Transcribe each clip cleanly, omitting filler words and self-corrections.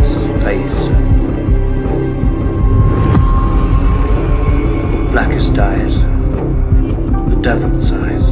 Death's face. Blackest eyes. The devil's eyes.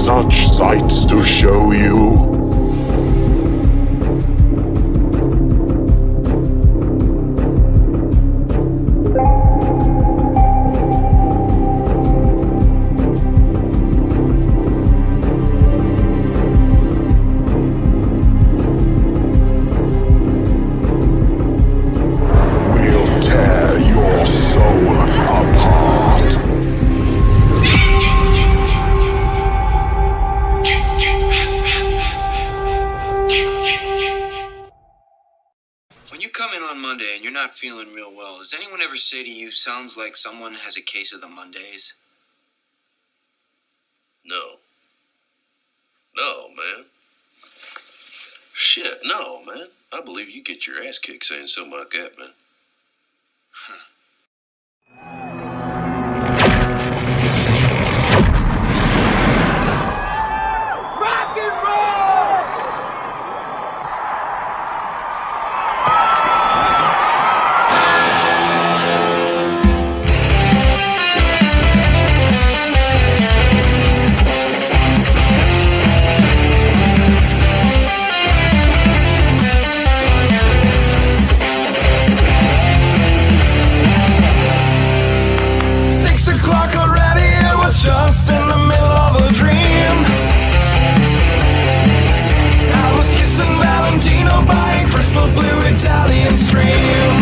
Such sights to show you. We'll tear your soul apart. When you come in on Monday and you're not feeling real well, does anyone ever say to you, sounds like someone has a case of the Mondays? No. No, man. Shit, no, man. I believe you get your ass kicked saying something like that, man. Huh. Rock and roll! 6 o'clock already, it was just in the middle of a dream. I was kissing Valentino by a crystal blue Italian stream.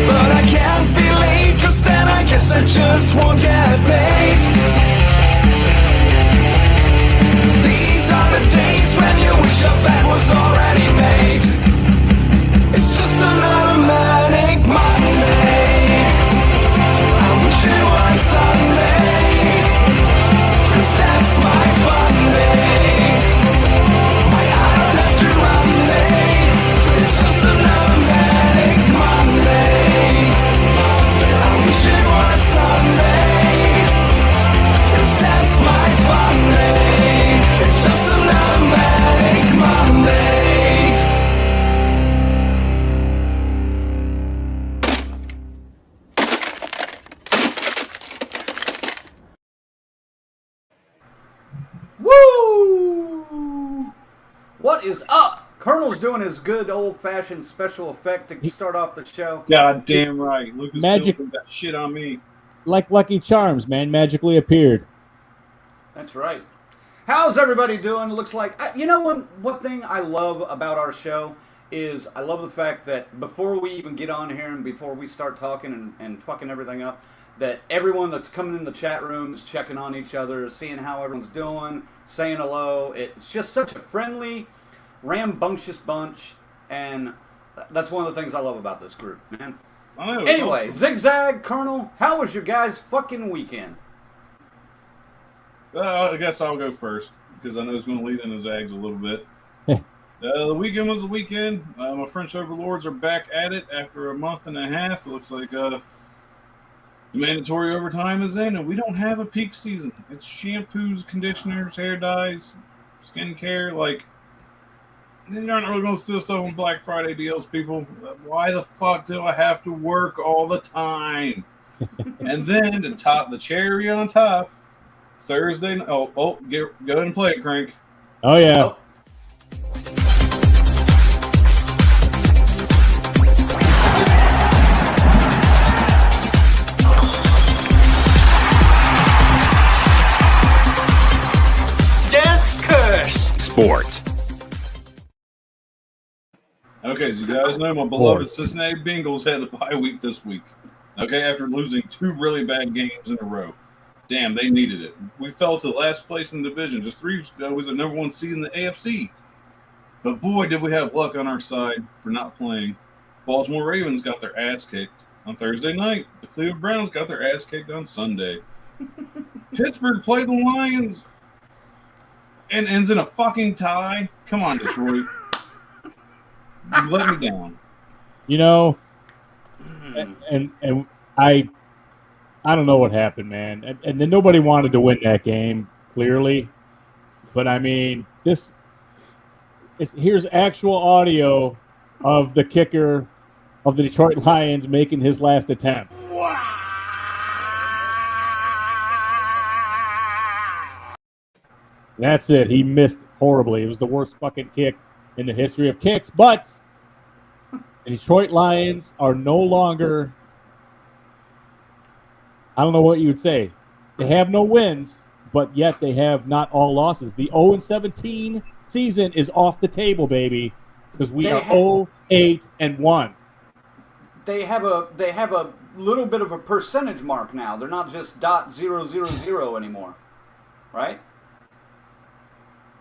But I can't be late, 'cause then I guess I just won't get paid. These are the days when you wish your bed was already made. It's just another manic Monday. I wish it was Sunday, 'cause that's my fun day. I don't have to run late. It's just another manic Monday. I wish it was Sunday, 'cause that's my fun day. It's just another manic Monday. Woo! What is up? Colonel's doing his good old-fashioned special effect to start off the show. God damn right. Lucas Magic- put that shit on me. Like Lucky Charms, man, magically appeared. That's right. How's everybody doing? Looks like, you know, one thing I love about our show is I love the fact that before we even get on here and before we start talking and fucking everything up, that everyone that's coming in the chat room is checking on each other, seeing how everyone's doing, saying hello. It's just such a friendly, rambunctious bunch, and that's one of the things I love about this group, man. I know, it's Anyway, awesome. Zigzag, Colonel, how was your guys' fucking weekend? I guess I'll go first because I know it's going to lead into Zags a little bit. The weekend was the weekend. My French overlords are back at it after a month and a half. It looks like The mandatory overtime is in, and we don't have a peak season. It's shampoos, conditioners, hair dyes, skincare. Like, they're not really going to assist on Black Friday deals, people. Why the fuck do I have to work all the time? And then to top the cherry on top, Thursday. Go ahead and play it, Crank. Oh yeah. Oh. Sports. Okay, as you guys know, my beloved Cincinnati Bengals had a bye week this week. Okay, after losing 2 really bad games in a row. Damn, they needed it. We fell to last place in the division. Just 3 weeks ago, was the number 1 seed in the AFC. But boy, did we have luck on our side for not playing. Baltimore Ravens got their ass kicked on Thursday night. The Cleveland Browns got their ass kicked on Sunday. Pittsburgh played the Lions and ends in a fucking tie. Come on, Detroit. You let me down. You know, and I don't know what happened, man. And then nobody wanted to win that game, clearly. But I mean, here's actual audio of the kicker of the Detroit Lions making his last attempt. That's it. He missed horribly. It was the worst fucking kick in the history of kicks. But the Detroit Lions are no longer, I don't know what you would say. They have no wins, but yet they have not all losses. The 0-17 season is off the table, baby, because we are 0-8-1. They have a little bit of a percentage mark now. They're not just .000 anymore, right?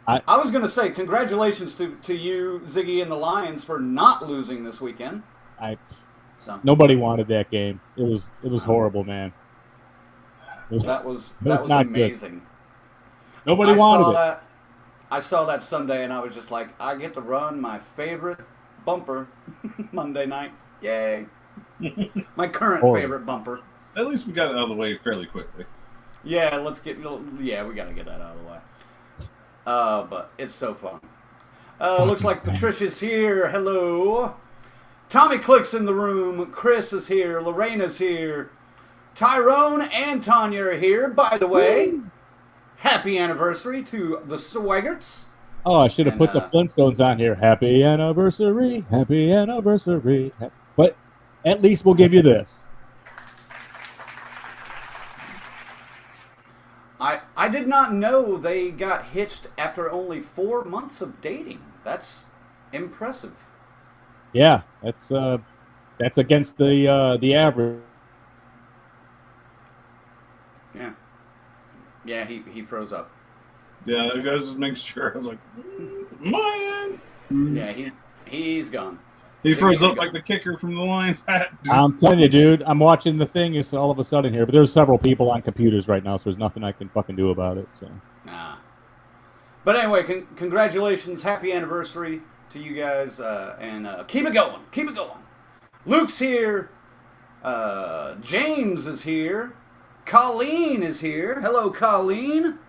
I was going to say congratulations to you, Ziggy, and the Lions for not losing this weekend. Nobody wanted that game. It was horrible, man. That was amazing. Good. Nobody wanted it. I saw that Sunday, and I was just like, I get to run my favorite bumper Monday night. Yay! My current favorite bumper. At least we got it out of the way fairly quickly. Yeah, we got to get that out of the way. But it's so fun. Looks like Patricia's here. Hello. Tommy Click's in the room. Chris is here. Lorena's here. Tyrone and Tanya are here. By the way, happy anniversary to the Swaggerts. Oh, I should have put the Flintstones on here. Happy anniversary. Happy anniversary. But at least we'll give you this. I did not know they got hitched after only 4 months of dating. That's impressive. Yeah, that's against the average. Yeah, he froze up. Yeah, I guys just make sure. I was like, man. Yeah, he's gone. He froze up like the kicker from the Lions hat. I'm telling you, dude. I'm watching the thing. It's all of a sudden here, but there's several people on computers right now, so there's nothing I can fucking do about it. So. Nah. But anyway, congratulations, happy anniversary to you guys, and keep it going, keep it going. Luke's here. James is here. Colleen is here. Hello, Colleen.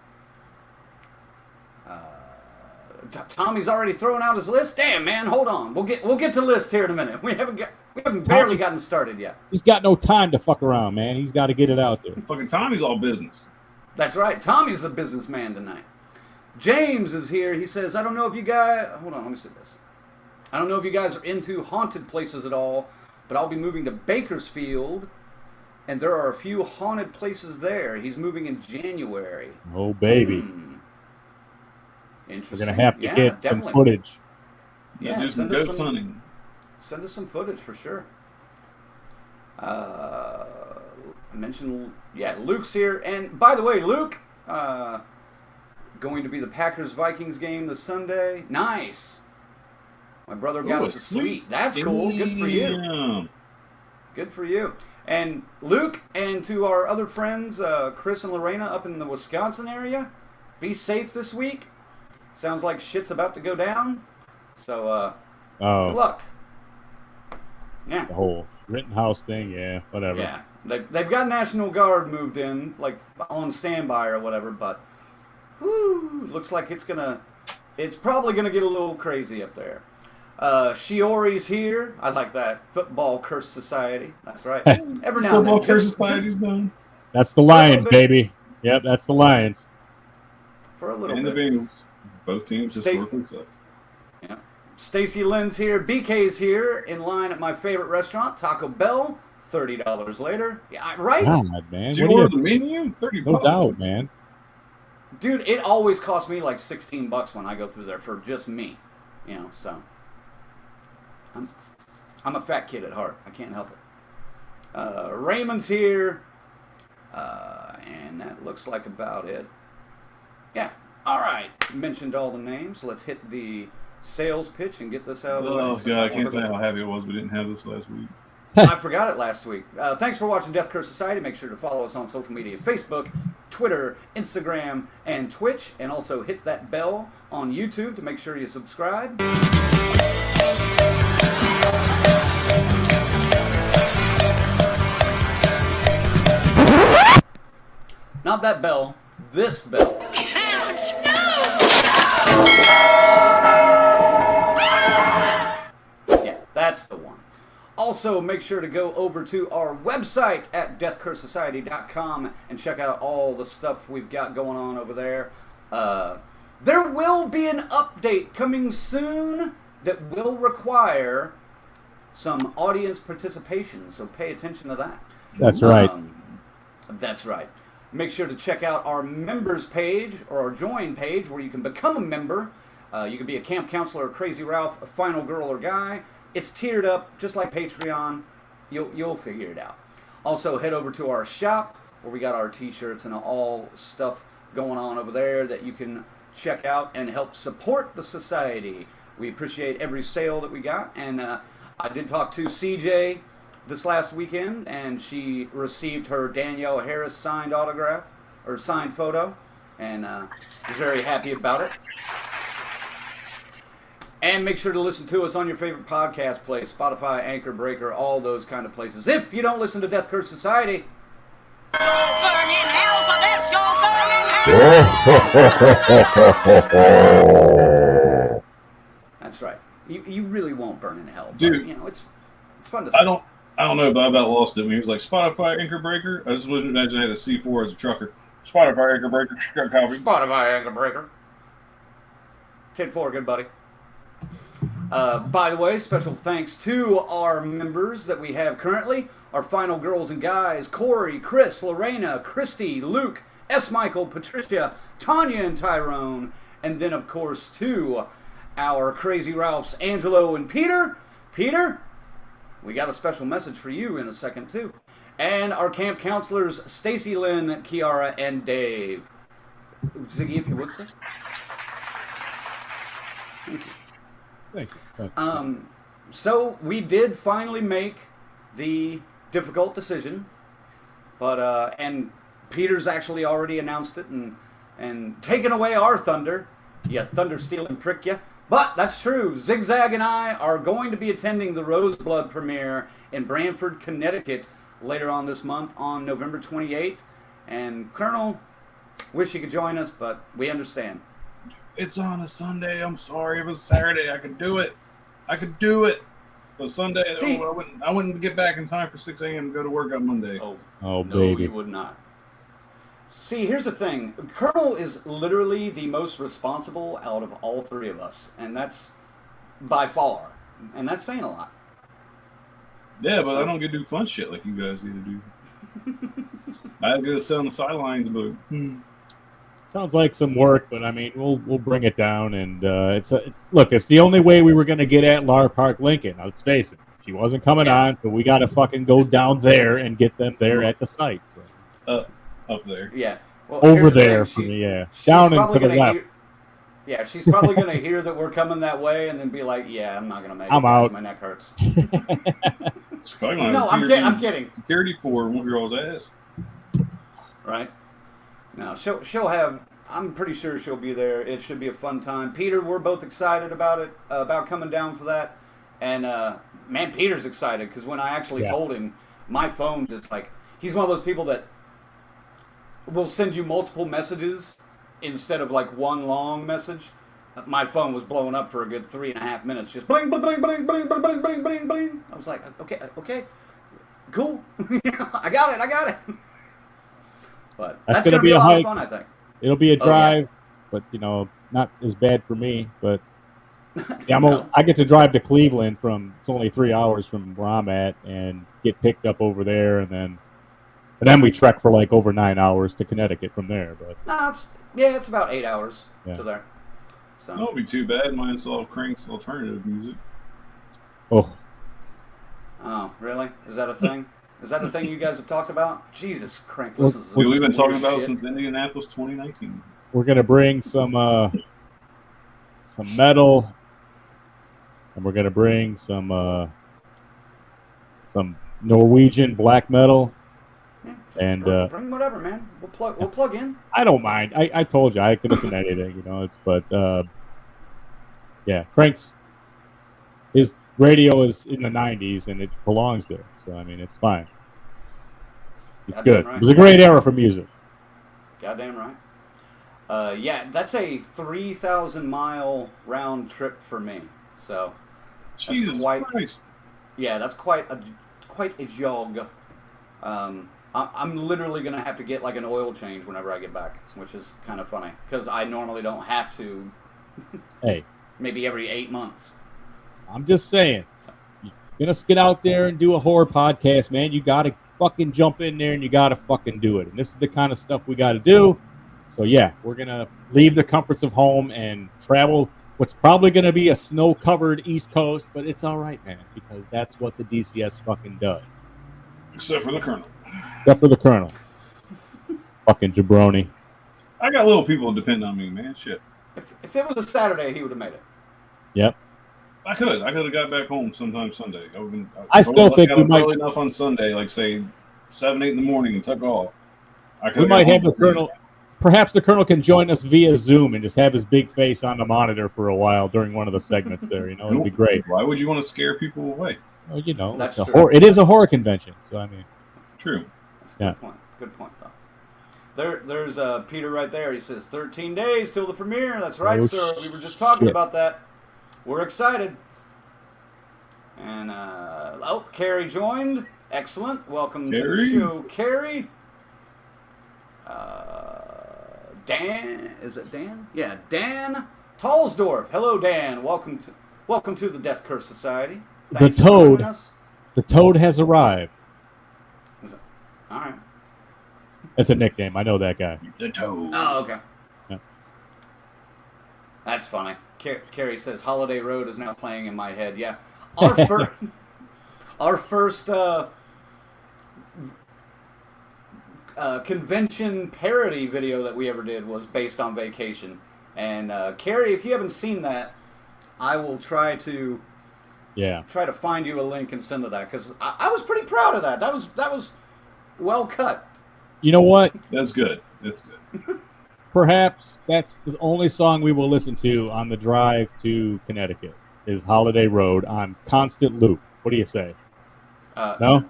Tommy's already thrown out his list. Damn, man, hold on. We'll get to list here in a minute. We haven't barely gotten started yet. He's got no time to fuck around, man. He's got to get it out there. Fucking Tommy's all business. That's right. Tommy's the businessman tonight. James is here. He says, I don't know if you guys... Hold on, let me see this. I don't know if you guys are into haunted places at all, but I'll be moving to Bakersfield, and there are a few haunted places there. He's moving in January. Oh, baby. Interesting. We're going to have to get some footage. Yeah, do some ghost hunting. Send us some footage for sure. I mentioned, Luke's here. And by the way, Luke, going to be the Packers-Vikings game this Sunday. Nice. My brother got us a suite. That's cool. Good for you. Good for you. And Luke, and to our other friends, Chris and Lorena up in the Wisconsin area, be safe this week. Sounds like shit's about to go down. So, good luck. Yeah. The whole Rittenhouse thing, whatever. They've got National Guard moved in, like on standby or whatever, but looks like it's probably gonna get a little crazy up there. Shiori's here. I like that. Football Curse Society. That's right. Every now and then. Football Curse Society's done. That's the Lions, baby. Yep, that's the Lions. For a little and bit. And the Bengals. Both teams historically suck. Yeah. Stacy Lynn's here. BK's here in line at my favorite restaurant, Taco Bell. $30 later. Yeah, right? God, man. Did you order the menu? $30. No doubt, man. Dude, it always costs me like $16 when I go through there for just me. You know, so I'm a fat kid at heart. I can't help it. Raymond's here. And that looks like about it. Yeah. All right. Mentioned all the names. Let's hit the sales pitch and get this out of the way. Oh, God. I can't tell you how happy it was we didn't have this last week. I forgot it last week. Thanks for watching Death Curse Society. Make sure to follow us on social media, Facebook, Twitter, Instagram, and Twitch. And also hit that bell on YouTube to make sure you subscribe. Not that bell, this bell. Yeah, that's the one. Also, make sure to go over to our website at deathcursesociety.com and check out all the stuff we've got going on over there. There will be an update coming soon that will require some audience participation, so pay attention to that. That's right. That's right. Make sure to check out our members page or our join page where you can become a member. You can be a camp counselor, a Crazy Ralph, a final girl or guy. It's tiered up just like Patreon. You'll figure it out. Also, head over to our shop where we got our t-shirts and all stuff going on over there that you can check out and help support the society. We appreciate every sale that we got. And I did talk to CJ this last weekend, and she received her Danielle Harris signed autograph, or signed photo, and was very happy about it. And make sure to listen to us on your favorite podcast place, Spotify, Anchor, Breaker, all those kind of places. If you don't listen to Death Curse Society, You'll burn in hell for this, you'll burn in hell. that's right. You really won't burn in hell. But, Dude, you know, it's fun to say. I don't know, but I about lost it when he was like Spotify Anchor Breaker. I just wasn't imagining I had a C4 as a trucker. Spotify Anchor Breaker, copy. Spotify Anchor Breaker. 10-4, good buddy. By the way, special thanks to our members that we have currently. Our final girls and guys, Corey, Chris, Lorena, Christy, Luke, S. Michael, Patricia, Tanya, and Tyrone. And then, of course, to our Crazy Ralphs, Angelo and Peter. Peter, we got a special message for you in a second, too. And our camp counselors, Stacy Lynn, Kiara, and Dave. Ziggy, if you would, sir. Thank you. Thank you. So we did finally make the difficult decision, but and Peter's actually already announced it and taken away our thunder. You thunder stealing prick ya. But that's true. Zigzag and I are going to be attending the Roseblood premiere in Branford, Connecticut later on this month on November 28th. And Colonel, wish you could join us, but we understand. It's on a Sunday. I'm sorry. It was Saturday. I could do it. But Sunday, See, I wouldn't get back in time for 6 a.m. to go to work on Monday. Oh, no, baby. you would not. See, here's the thing. Colonel is literally the most responsible out of all three of us, and that's by far. And that's saying a lot. Yeah, but I don't get to do fun shit like you guys get to do. I get to sit on the sidelines, but Sounds like some work, but I mean, we'll bring it down. And look, it's the only way we were going to get at Lar Park Lincoln. Let's face it, she wasn't coming on, so we got to fucking go down there and get them there at the site. So. Up there, yeah, well, over there for me, yeah, down and to the left. Yeah, she's probably going to hear that we're coming that way and then be like, "Yeah, I'm not going to make it. I'm out. My neck hurts." No, I'm kidding. Security for whoop your all's ass. Right. Now she'll have. I'm pretty sure she'll be there. It should be a fun time. Peter, we're both excited about it, about coming down for that. And man, Peter's excited because when I actually told him, my phone just like he's one of those people that will send you multiple messages instead of like one long message. My phone was blowing up for a good 3.5 minutes, just bling, bling, bling, bling, bling, bling, bling, bling, bling, bling. I was like, okay, cool. I got it. But that's gonna be a lot of fun, I think. It'll be a drive, but not as bad for me. But yeah, I get to drive to Cleveland it's only 3 hours from where I'm at, and get picked up over there, and then we trek for like over 9 hours to Connecticut from there. But it's about 8 hours to there. So that won't be too bad. Mine's all Crank's alternative music. Oh, really? Is that a thing? Is that a thing you guys have talked about? Jesus, Crank. We've been talking about since Indianapolis 2019. We're gonna bring some metal, and we're gonna bring some Norwegian black metal. And bring whatever, man. We'll plug in. I don't mind. I told you I can listen to anything, his radio is in the 90s and it belongs there. So I mean, it's fine. It's good. Right. It was a great era for music. Goddamn right. That's a 3,000-mile round trip for me. So Jesus Christ. Yeah, that's quite a jog. I'm literally going to have to get like an oil change whenever I get back, which is kind of funny because I normally don't have to. Hey. Maybe every 8 months. I'm just saying. You're going to get out there and do a horror podcast, man. You got to fucking jump in there and you got to fucking do it. And this is the kind of stuff we got to do. So, yeah, we're going to leave the comforts of home and travel what's probably going to be a snow-covered East Coast, but it's all right, man, because that's what the DCS fucking does. Except for the Colonel. Fucking jabroni. I got little people that depend on me, man. Shit. If it was a Saturday, he would have made it. Yep. I could have got back home sometime Sunday. I still think we might early enough on Sunday, like say 7, 8 in the morning, and took off. We might have the Colonel. Perhaps the Colonel can join us via Zoom and just have his big face on the monitor for a while during one of the segments there. It'd be great. Why would you want to scare people away? Well, it's it is a horror convention, so I mean. True. That's a good point, though. There's Peter right there. He says 13 days till the premiere. That's right, sir. We were just talking about that. We're excited. And Carrie joined. Excellent. Welcome to the show, Carrie. Dan, is it Dan? Yeah, Dan Tallsdorf. Hello, Dan. Welcome to the Death Curse Society. Thanks the Toad has arrived. All right. That's a nickname. I know that guy. The Toad. Oh, okay. Yeah. That's funny. Carrie says Holiday Road is now playing in my head. Yeah. Our first convention parody video that we ever did was based on Vacation. And Carrie, if you haven't seen that, I will try to find you a link and send to that because I was pretty proud of that. That was well cut. You know what? That's good. That's good. Perhaps that's the only song we will listen to on the drive to Connecticut is Holiday Road on constant loop. What do you say? No?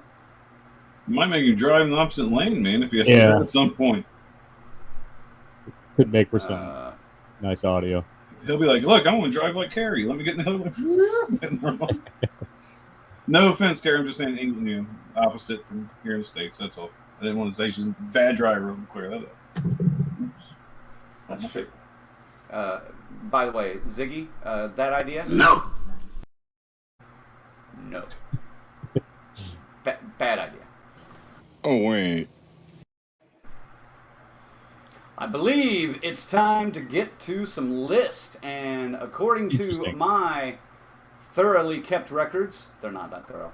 Might make you drive in the opposite lane, man, if you have to at some point. Could make for some nice audio. He'll be like, look, I want to drive like Carrie. Let me get in the other. No offense, Carrie. I'm just saying, opposite from here in the States. That's all. I didn't want to say she's a bad driver. Let me clear that up. Oops. That's true. By the way, Ziggy, that idea? No. Bad idea. Oh, wait. I believe it's time to get to some lists, and according to my thoroughly kept records, they're not that thorough,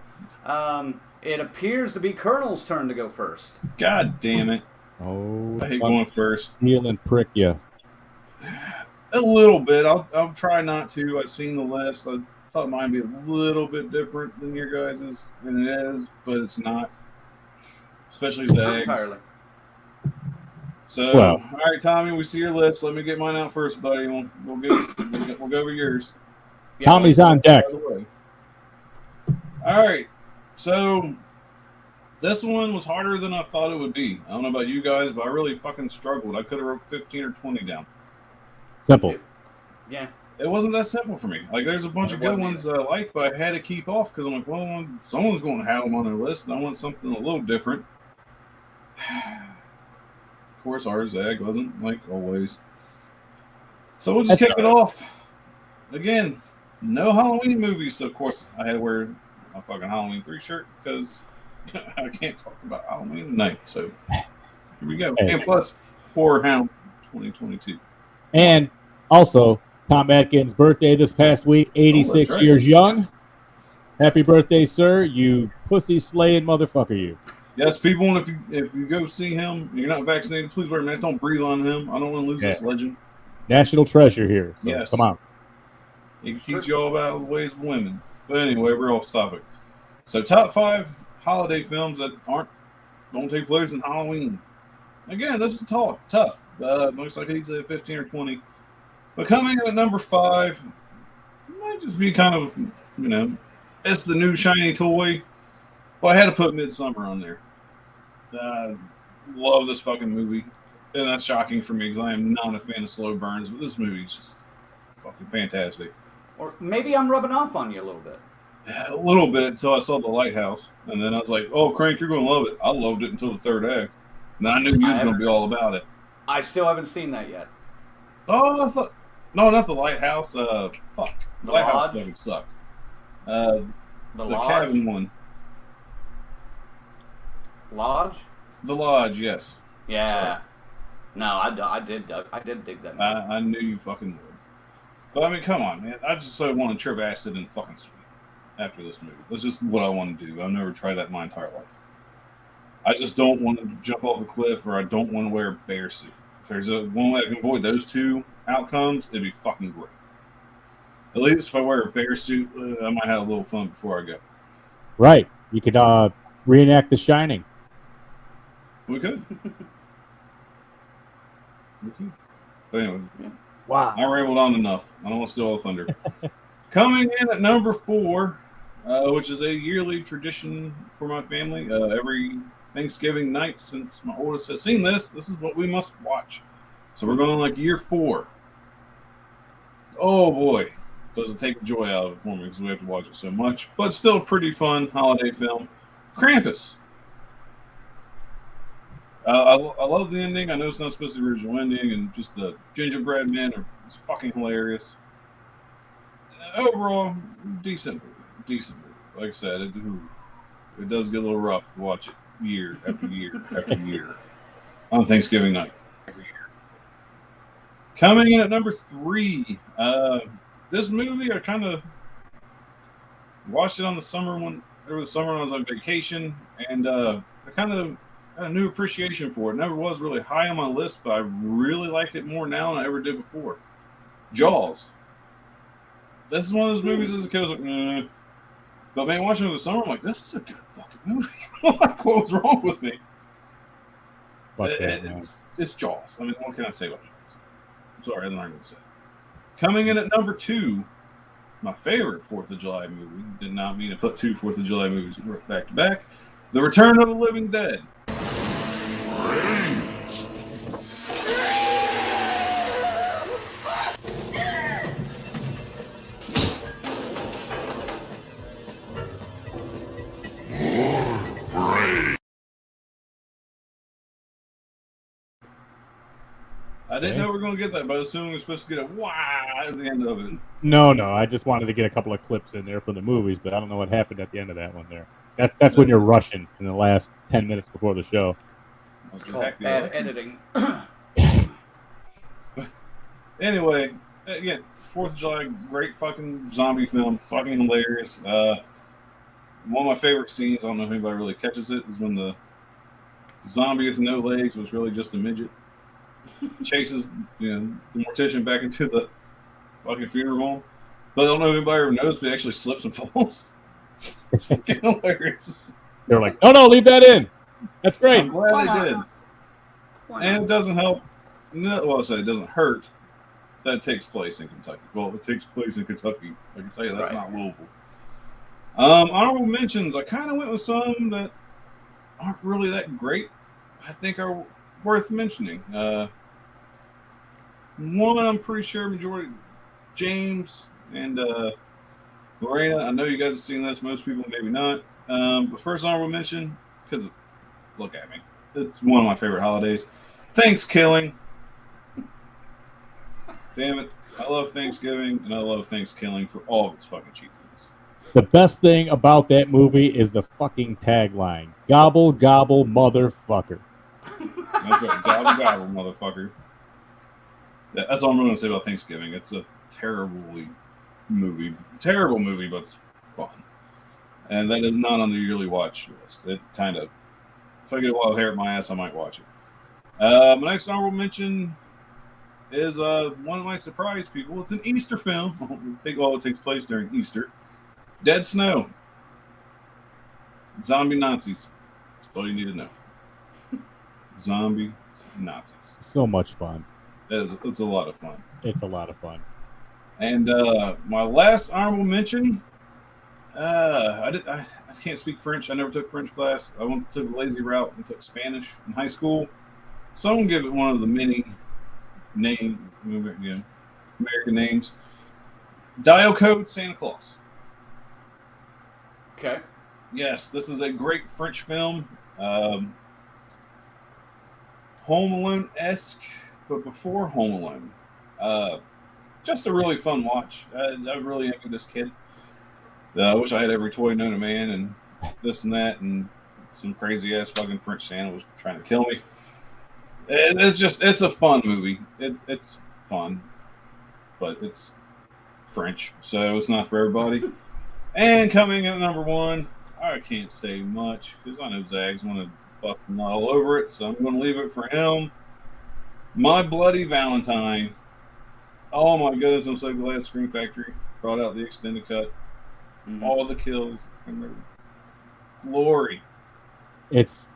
it appears to be Colonel's turn to go first. God damn it. Oh, I hate going first. Kneel and prick you. A little bit. I'll try not to. I've seen the list. I thought mine would be a little bit different than your guys's, and it is, but it's not. Especially Zags. Entirely. So, all right, Tommy, we see your list. Let me get mine out first, buddy. We'll go over yours. Tommy's on deck. All right. So, This one was harder than I thought it would be. I don't know about you guys, but I really fucking struggled. I could have wrote 15 or 20 down. Simple. Yeah. It wasn't that simple for me. Like, there's a bunch of good ones I like, but I had to keep off because I'm like, well, someone's going to have them on their list, and I want something a little different. Of course, our Zag wasn't, like always. So we'll just kick it off. Again, no Halloween movies, so of course I had to wear my fucking Halloween 3 shirt because I can't talk about Halloween tonight. So here we go. Hey. And plus, Horror Hound 2022. And also, Tom Atkins' birthday this past week, 86 right. years young. Happy birthday, sir. You pussy slaying motherfucker, you. Yes, people, if you go see him and you're not vaccinated, please wear a mask. Don't breathe on him. I don't want to lose this legend. National treasure here. So Yes. come on. He can teach you all about the ways of women. But anyway, we're off topic. So top 5 holiday films that don't take place in Halloween. Again, this is tough. Looks like he'd say 15 or 20. But coming in at number 5 might just be kind of, it's the new shiny toy. But I had to put Midsummer on there. Love this fucking movie. And that's shocking for me because I am not a fan of slow burns, but this movie is just fucking fantastic. Or maybe I'm rubbing off on you a little bit. A little bit until I saw The Lighthouse. And then I was like, oh, Crank, you're going to love it. I loved it until the third act. And I knew you was going to be all about it. I still haven't seen that yet. Oh, I thought... No, not The Lighthouse. Fuck. The Lighthouse Lodge? doesn't suck. The The Lodge? cabin one. Lodge? The Lodge, yes. Yeah. Sorry. No, I did dig that movie. I knew you fucking would. But I mean, come on, man. I just so want to trip acid and fucking sweet after this movie. That's just what I want to do. I've never tried that in my entire life. I just don't want to jump off a cliff, or I don't want to wear a bear suit. If there's one way I can avoid those two outcomes, it'd be fucking great. At least if I wear a bear suit, I might have a little fun before I go. Right. You could reenact The Shining. We could. But anyway, Wow. I rambled on enough. I don't want to steal all the thunder. Coming in at number 4, which is a yearly tradition for my family. Every Thanksgiving night since my oldest has seen this is what we must watch. So we're going on like year 4. Oh boy, does it take the joy out of it for me because we have to watch it so much. But still a pretty fun holiday film. Krampus. I love the ending. I know it's not supposed to be the original ending, and just the gingerbread men it's fucking hilarious. Overall, decent movie. Like I said, it does get a little rough to watch it year after year after year on Thanksgiving night every year. Coming in at number 3, this movie I kind of watched it over the summer when I was on vacation, and I kind of a new appreciation for it. Never was really high on my list, but I really like it more now than I ever did before. Jaws. This is one of those movies as a kid I was like, nah. But man, watching it in the summer, I'm like, this is a good fucking movie. Like, what was wrong with me? It's Jaws. I mean, what can I say about Jaws? I'm sorry, I'm not going to say. Coming in at number 2, my favorite 4th of July movie. Did not mean to put 2 4th of July movies back to back. The Return of the Living Dead. I didn't know we were going to get that, but I assumed we were supposed to get a wah at the end of it. No. I just wanted to get a couple of clips in there from the movies, but I don't know what happened at the end of that one there. That's when you're rushing in the last 10 minutes before the show. It's called bad editing. Anyway, again, 4th of July, great fucking zombie film, fucking hilarious. One of my favorite scenes, I don't know if anybody really catches it, is when the zombie with no legs was really just a midget. Chases the mortician back into the fucking funeral home. But I don't know if anybody ever knows, but he actually slips and falls. It's fucking hilarious. They're like, no, leave that in. That's great. I'm glad they did. And it doesn't help. No, well, I say it doesn't hurt that it takes place in Kentucky. Well, it takes place in Kentucky. I can tell you that's not Louisville. Honorable mentions. I kind of went with some that aren't really that great, I think are worth mentioning. One, I'm pretty sure majority, James and Lorena, I know you guys have seen this. Most people maybe not. But first honorable mention, because look at me, it's one of my favorite holidays. Thanksgiving. Damn it. I love Thanksgiving, and I love Thanksgiving for all of its fucking cheesiness. The best thing about that movie is the fucking tagline. Gobble, gobble, motherfucker. That's right. Gobble, gobble, motherfucker. Yeah, that's all I'm going to say about Thanksgiving. It's a terrible movie, but it's fun. And that is not on the yearly watch list. It kind of, if I get a wild hair at my ass, I might watch it. My next honorable mention is one that might surprise people. It's an Easter film. It takes place during Easter. Dead Snow. Zombie Nazis. That's all you need to know. Zombie Nazis. So much fun. It's a lot of fun. It's a lot of fun. And my last honorable mention, I can't speak French. I never took French class. I took the lazy route and took Spanish in high school. So I'm going to give it one of the many American names. Dial Code Santa Claus. Okay. Yes, this is a great French film. Home Alone-esque, but before Home Alone. Just a really fun watch. I really envy this kid. I wish I had every toy known to man and this and that, and some crazy ass fucking French Santa was trying to kill me. It's a fun movie. It's fun, but it's French, so it's not for everybody. And coming in at number one, I can't say much because I know Zag's going to bust him all over it, so I'm going to leave it for him. My Bloody Valentine. Oh my goodness, I'm so glad Scream Factory brought out the extended cut. Mm-hmm. All the kills and their glory. It's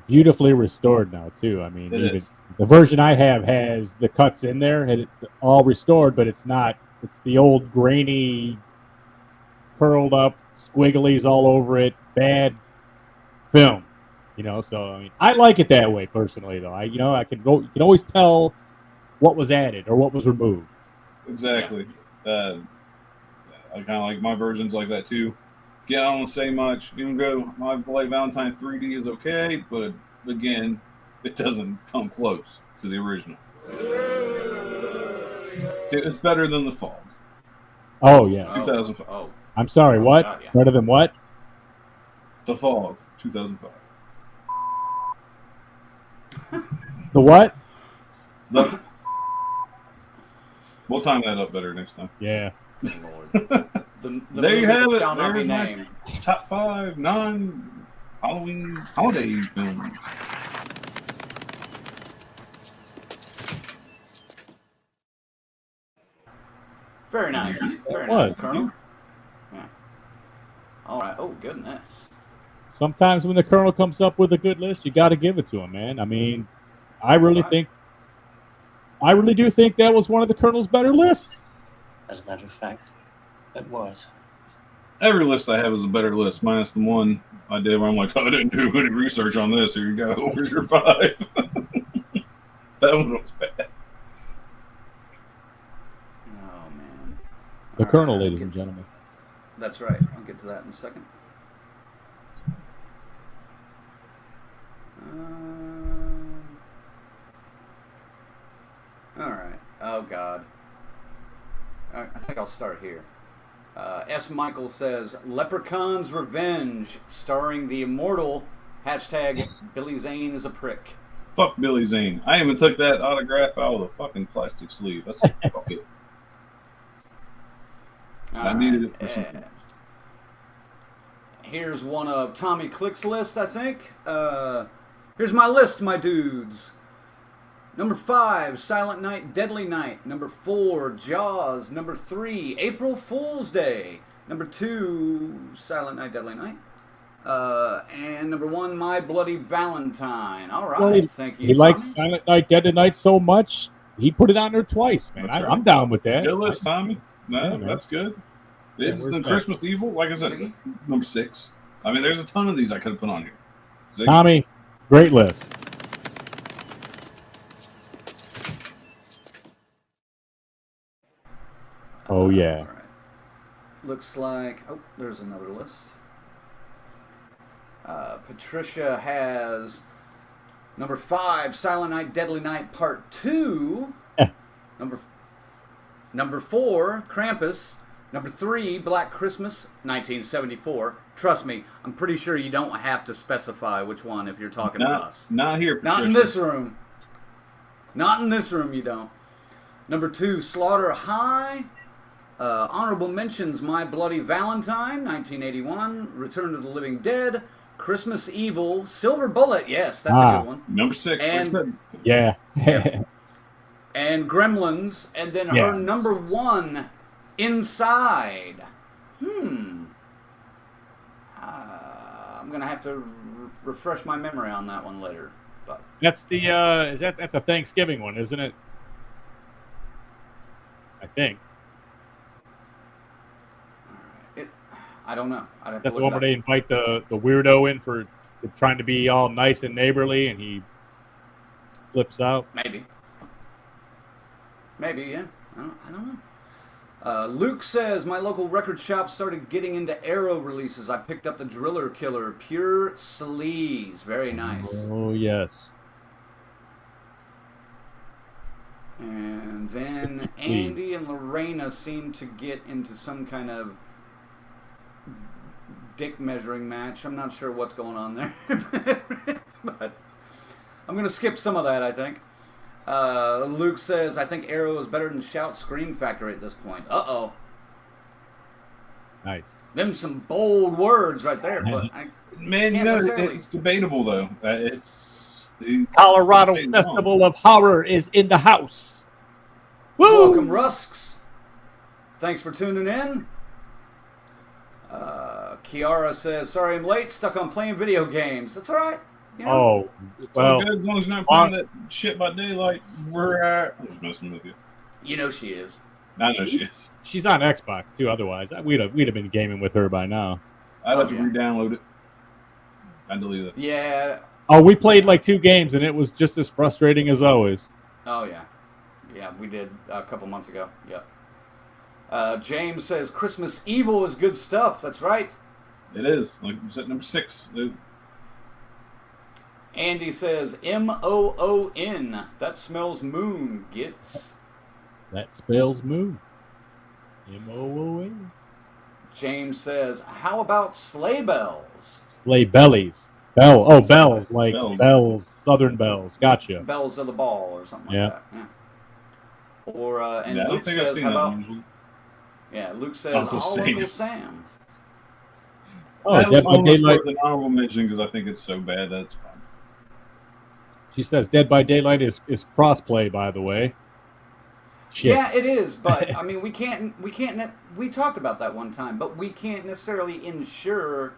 beautifully restored now too. I mean, the version I have has the cuts in there and it's all restored, but it's not. It's the old grainy, curled up squigglies all over it. Bad film, So I mean, I like it that way personally, though. You can always tell what was added or what was removed. Exactly. Yeah. I kind of like my versions like that too. Again, I don't say much. You can go, My Bloody Valentine 3D is okay, but again, it doesn't come close to the original. It's better than The Fog. Oh, yeah. 2005. Oh. I'm sorry, what? God, yeah. Better than what? The Fog, 2005. The what? We'll time that up better next time. Yeah. The there you have it. Shall not be There's my named. top 5 non-Halloween holiday films. Very nice. Very nice, Colonel. Yeah. All right. Oh, goodness. Sometimes when the Colonel comes up with a good list, you got to give it to him, man. I mean, I really do think that was one of the Colonel's better lists. As a matter of fact, it was. Every list I have is a better list, minus the one I did where I'm like, I didn't do any research on this. Here you go. Where's your 5? That one was bad. Oh, man. The Colonel, ladies and gentlemen. That's right. I'll get to that in a second. All right. Oh, God. I think I'll start here. S. Michael says, Leprechaun's Revenge, starring the immortal #Billy Zane is a prick. Fuck Billy Zane. I even took that autograph out of the fucking plastic sleeve. I said, fuck it. I needed it for something. Here's one of Tommy Click's list, I think. Here's my list, my dudes. Number 5, Silent Night, Deadly Night. Number 4, Jaws. Number 3, April Fool's Day. Number 2, Silent Night, Deadly Night. And number 1, My Bloody Valentine. All right, well, thank you. He likes Silent Night, Deadly Night so much, he put it on there twice, man. Right. I'm down with that. Good list, Tommy. No, yeah, that's good. It's where's the that? Christmas Evil, like I said, number 6. I mean, there's a ton of these I could have put on here. Tommy, great list. Oh, yeah. All right. Looks like... Oh, there's another list. Patricia has number 5, Silent Night, Deadly Night, Part 2. Number 4, Krampus. Number 3, Black Christmas, 1974. Trust me, I'm pretty sure you don't have to specify which one if you're talking to us. Not here, Patricia. Not in this room. Not in this room, you don't. Number 2, Slaughter High. Honorable mentions, My Bloody Valentine, 1981. Return of the Living Dead. Christmas Evil. Silver Bullet, yes, that's a good one. Number 6. And, yeah. and Gremlins. And then her number 1, Inside. I'm going to have to refresh my memory on that one later. But That's the that's a Thanksgiving one, isn't it? I think. I don't know. I'd have to That's the look one it where up. they invite the weirdo in for trying to be all nice and neighborly, and he flips out. Maybe, yeah. I don't know. Luke says, my local record shop started getting into Arrow releases. I picked up the Driller Killer, Pure Sleaze. Very nice. Oh, yes. And then Andy and Lorena seem to get into some kind of dick measuring match. I'm not sure what's going on there. But I'm going to skip some of that, I think. Luke says, I think Arrow is better than Shout Scream Factory at this point. Uh-oh. Nice. Them some bold words right there. But Man, you know, it's debatable, though. It's the Colorado Festival of Horror is in the house. Woo! Welcome, Rusks. Thanks for tuning in. Kiara says, sorry I'm late, stuck on playing video games. That's all right. You know? Oh, it's well, all good as long as you're not playing that shit by daylight. I'm just messing with you. You know she is. I know she is. She's on Xbox, too, otherwise. We'd have been gaming with her by now. I'd have to re-download it. I delete it. Yeah. Oh, we played like 2 games, and it was just as frustrating as always. Oh, yeah. Yeah, we did a couple months ago. Yep. James says, Christmas Evil is good stuff. That's right. It is. Like you said, number 6. Andy says, M-O-O-N. That smells moon. Gets. That spells moon. M-O-O-N. James says, how about sleigh bells? Sleigh bellies. Bells, like bells, southern bells. Gotcha. Bells of the ball or something like that. Yeah. Or, and I Luke don't think I've says, seen how that about... usually. Yeah, Luke says, Uncle all Sam. Uncle Sam. Oh, that Dead was by Daylight. worth an honorable mention because I think it's so bad that's fine. She says Dead by Daylight is crossplay, by the way. Shit. Yeah, it is, but I mean, we talked about that one time, but we can't necessarily ensure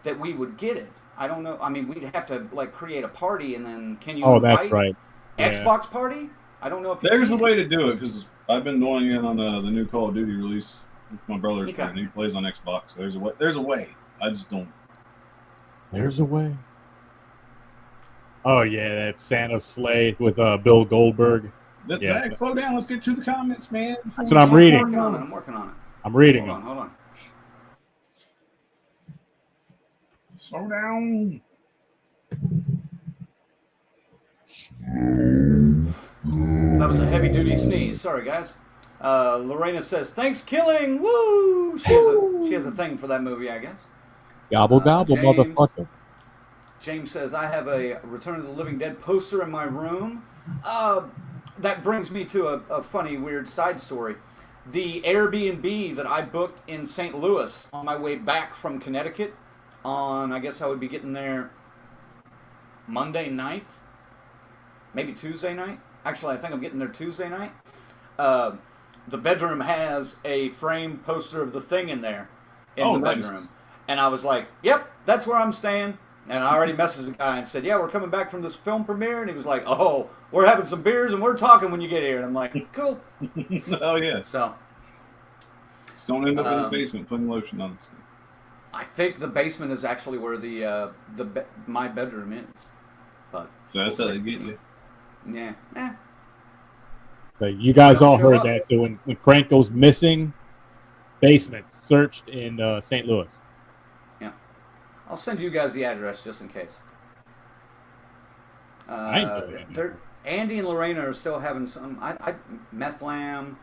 that we would get it. I don't know. I mean, we'd have to like create a party, and then can you? Oh, that's right. Xbox party? I don't know if there's a way to do it because I've been going in on the new Call of Duty release with my brother's friend. He plays on Xbox. So there's a way. I just don't. There's a way. Oh yeah, that's Santa's sleigh with Bill Goldberg. Zach, slow down. Let's get to the comments, man. That's what I'm reading. I'm working on it. I'm reading them. Hold on. Slow down. That was a heavy-duty sneeze. Sorry, guys. Lorena says, thanks, killing. Woo! She has a thing for that movie, I guess. Gobble, gobble, James, motherfucker. James says, I have a Return of the Living Dead poster in my room. That brings me to a funny, weird side story. The Airbnb that I booked in St. Louis on my way back from Connecticut I guess I would be getting there Monday night, maybe Tuesday night. Actually, I think I'm getting there Tuesday night. The bedroom has a framed poster of The Thing in there in the bedroom. Nice. And I was like, yep, that's where I'm staying. And I already messaged the guy and said, yeah, we're coming back from this film premiere. And he was like, oh, we're having some beers and we're talking when you get here. And I'm like, cool. Oh, yeah. So. Just don't end up in the basement putting lotion on the skin. I think the basement is actually where my bedroom is. But So that's how they get you. yeah. So you guys Don't all show heard up. that. So when Crank goes missing, basements searched in St. Louis. Yeah. I'll send you guys the address just in case. I ain't doing that. Andy and Lorena are still having some meth lamb,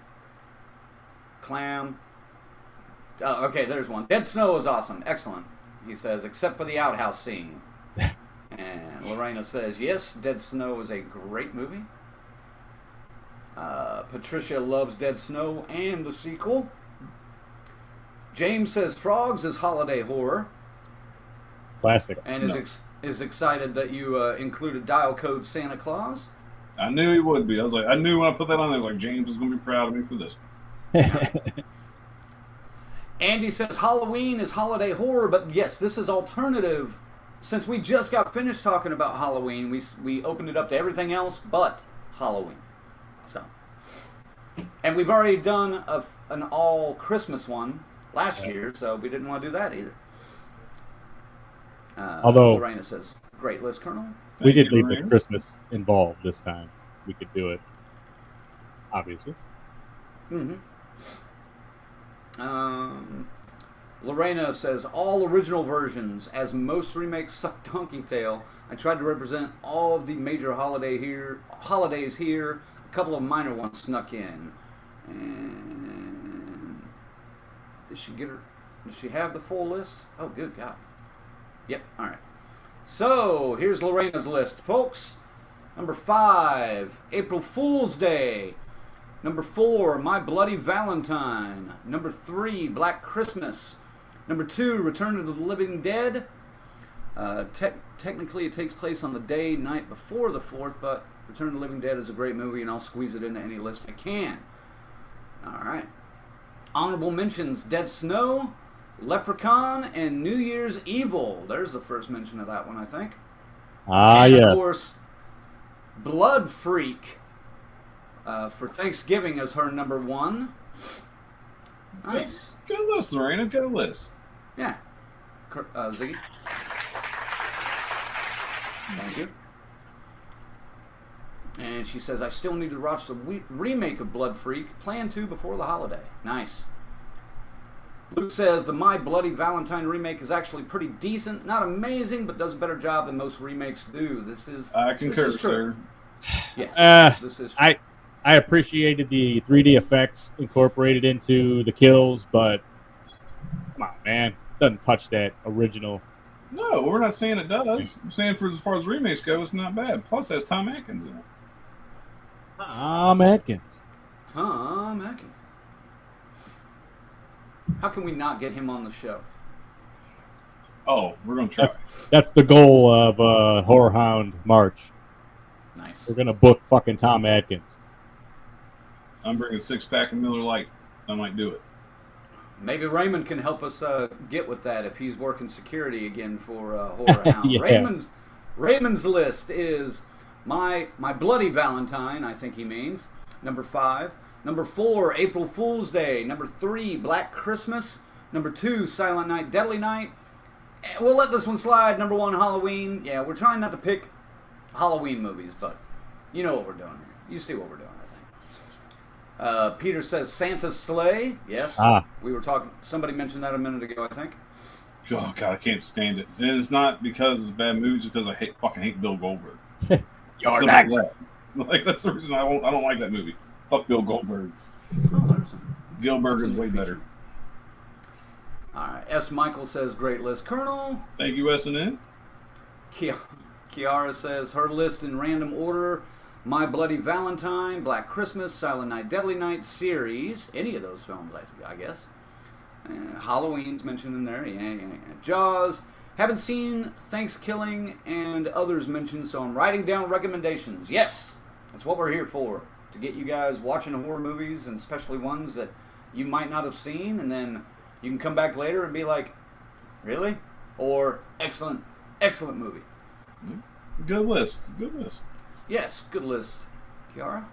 clam. Oh, okay, there's one. Dead Snow is awesome. Excellent. He says, except for the outhouse scene. And Lorena says, yes, Dead Snow is a great movie. Patricia loves Dead Snow and the sequel. James says Frogs is holiday horror. Classic. And is excited that you included Dial Code Santa Claus. I knew he would be. I knew when I put that on there, I was like, James is going to be proud of me for this one. Andy says Halloween is holiday horror, but yes, this is alternative. Since we just got finished talking about Halloween, we opened it up to everything else but Halloween. So, and we've already done an all Christmas one last year, so we didn't want to do that either. Although Lorena says, "Great list, Colonel." We did leave the Christmas involved this time. We could do it, obviously. Mm-hmm. Lorena says, all original versions, as most remakes suck donkey tail. I tried to represent all of the major holidays here. A couple of minor ones snuck in. And did she have the full list? Oh, good God. Yep, all right. So, here's Lorena's list, folks. Number 5, April Fool's Day. Number 4, My Bloody Valentine. Number 3, Black Christmas. Number 2, Return of the Living Dead. Technically, it takes place on the night before the 4th, but Return of the Living Dead is a great movie, and I'll squeeze it into any list I can. All right. Honorable mentions, Dead Snow, Leprechaun, and New Year's Evil. There's the first mention of that one, I think. And yes. of course, Blood Freak for Thanksgiving is her number 1. Nice. Good list, Lorena. Good list. Yeah. Ziggy. Thank you. And she says, I still need to watch the remake of Blood Freak. Plan to before the holiday. Nice. Luke says, the My Bloody Valentine remake is actually pretty decent. Not amazing, but does a better job than most remakes do. I concur, sir. Yeah, this is true. I appreciated the 3D effects incorporated into the kills, but come on, man. Doesn't touch that original. No, we're not saying it does. I'm saying for as far as remakes go, it's not bad. Plus, it has Tom Atkins in it. Tom Atkins. Tom Atkins. How can we not get him on the show? Oh, we're going to try. That's the goal of Horror Hound March. Nice. We're going to book fucking Tom Atkins. I'm bringing a 6-pack of Miller Lite. I might do it. Maybe Raymond can help us get with that if he's working security again for Horror Hound. Yeah. Raymond's list is my Bloody Valentine, I think he means, number 5. Number 4, April Fool's Day. Number 3, Black Christmas. Number 2, Silent Night, Deadly Night. And we'll let this one slide. Number 1, Halloween. Yeah, we're trying not to pick Halloween movies, but you know what we're doing here. You see what we're doing, I think. Peter says Santa's Sleigh. Yes. We were talking. Somebody mentioned that a minute ago, I think. Oh, God, I can't stand it. And it's not because it's bad movies, it's because I fucking hate Bill Goldberg. You're next. Like, that's the reason I don't like that movie. Fuck Bill Goldberg. Oh, Gilbert is way better. All right. S. Michael says, great list, Colonel. Thank you, S&N. Kiara says, her list in random order. My Bloody Valentine, Black Christmas, Silent Night, Deadly Night series. Any of those films, I guess. Halloween's mentioned in there. Yeah. Jaws. Haven't seen Thanksgiving and others mentioned, so I'm writing down recommendations. Yes, that's what we're here for. To get you guys watching horror movies, and especially ones that you might not have seen, and then you can come back later and be like, really? Or, excellent movie. Good list. Yes, good list. Kiara?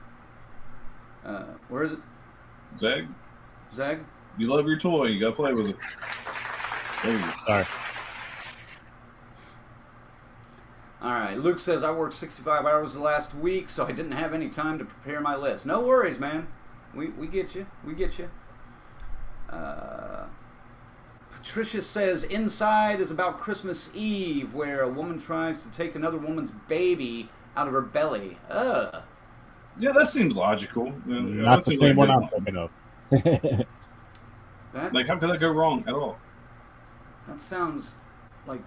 Where is it? Zag? Zag? You love your toy. You got to play with it. There you go. Sorry. All right. Luke says, I worked 65 hours the last week, so I didn't have any time to prepare my list. No worries, man. We get you. We get you. Patricia says, Inside is about Christmas Eve, where a woman tries to take another woman's baby out of her belly. Yeah, that seems logical. Not the same one I'm thinking of. Like, how could that go wrong at all? That sounds like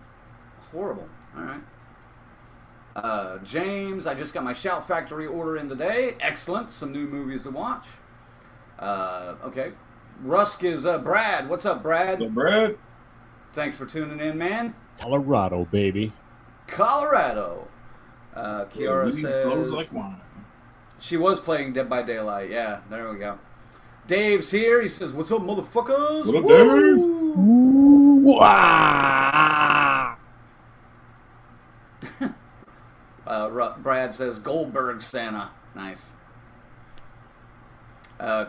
horrible. All right. James, I just got my Shout Factory order in today. Excellent. Some new movies to watch. Okay. Rusk is Brad. What's up, Brad? So, Brad? Thanks for tuning in, man. Colorado, baby. Colorado. Kiara Flows says like wine. she was playing Dead by Daylight. Yeah, there we go. Dave's here. He says, "What's up, motherfuckers?" What up, Woo! Dave? Brad says Goldberg Santa. Nice.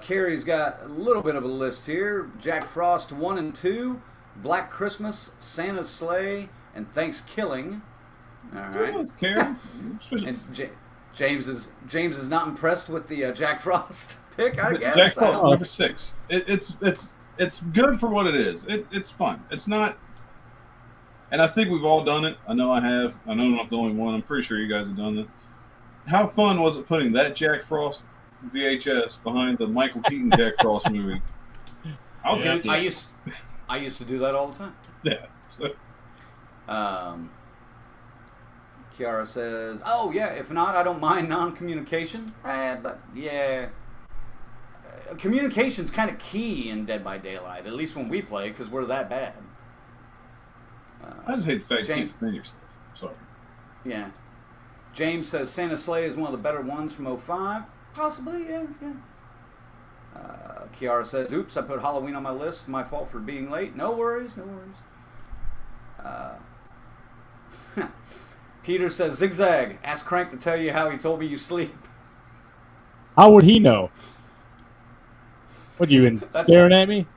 Carrie's got a little bit of a list here. Jack Frost 1 and 2, Black Christmas, Santa's Sleigh, and Thanksgiving. All right. Yes, Carrie. And James is not impressed with the Jack Frost pick, I guess. Jack Frost, number 6. It's good for what it is. It's fun. It's not. And I think we've all done it. I know I have. I know I'm not the only one. I'm pretty sure you guys have done it. How fun was it putting that Jack Frost VHS behind the Michael Keaton Jack Frost movie? I used to do that all the time. Yeah. Kiara says, "Oh yeah, if not, I don't mind non-communication." But yeah, communication's kind of key in Dead by Daylight. At least when we play, because we're that bad. I just hate the fact you can't defend yourself. Sorry. Yeah. James says Santa's Sleigh is one of the better ones from 05. Possibly, yeah. Kiara says, "Oops, I put Halloween on my list. My fault for being late." No worries. Peter says, "Zigzag, ask Crank to tell you how he told me you sleep." How would he know? What, you been staring at me?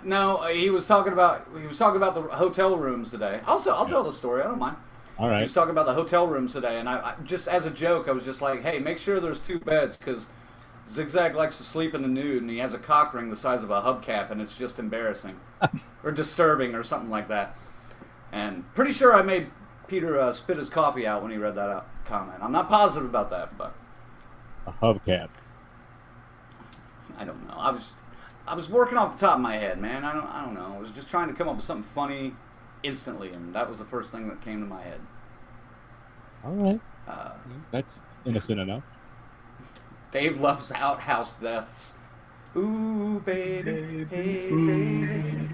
No, he was talking about the hotel rooms today. I'll tell the story. I don't mind. All right. He was talking about the hotel rooms today, and I just as a joke, I was just like, "Hey, make sure there's 2 beds because Zigzag likes to sleep in the nude, and he has a cock ring the size of a hubcap, and it's just embarrassing or disturbing or something like that." And pretty sure I made Peter spit his coffee out when he read that comment. I'm not positive about that, but A hubcap. I don't know. I was working off the top of my head, man. I don't know. I was just trying to come up with something funny instantly, and that was the first thing that came to my head. All right. That's innocent enough. Dave loves outhouse deaths. Ooh, baby, hey, baby.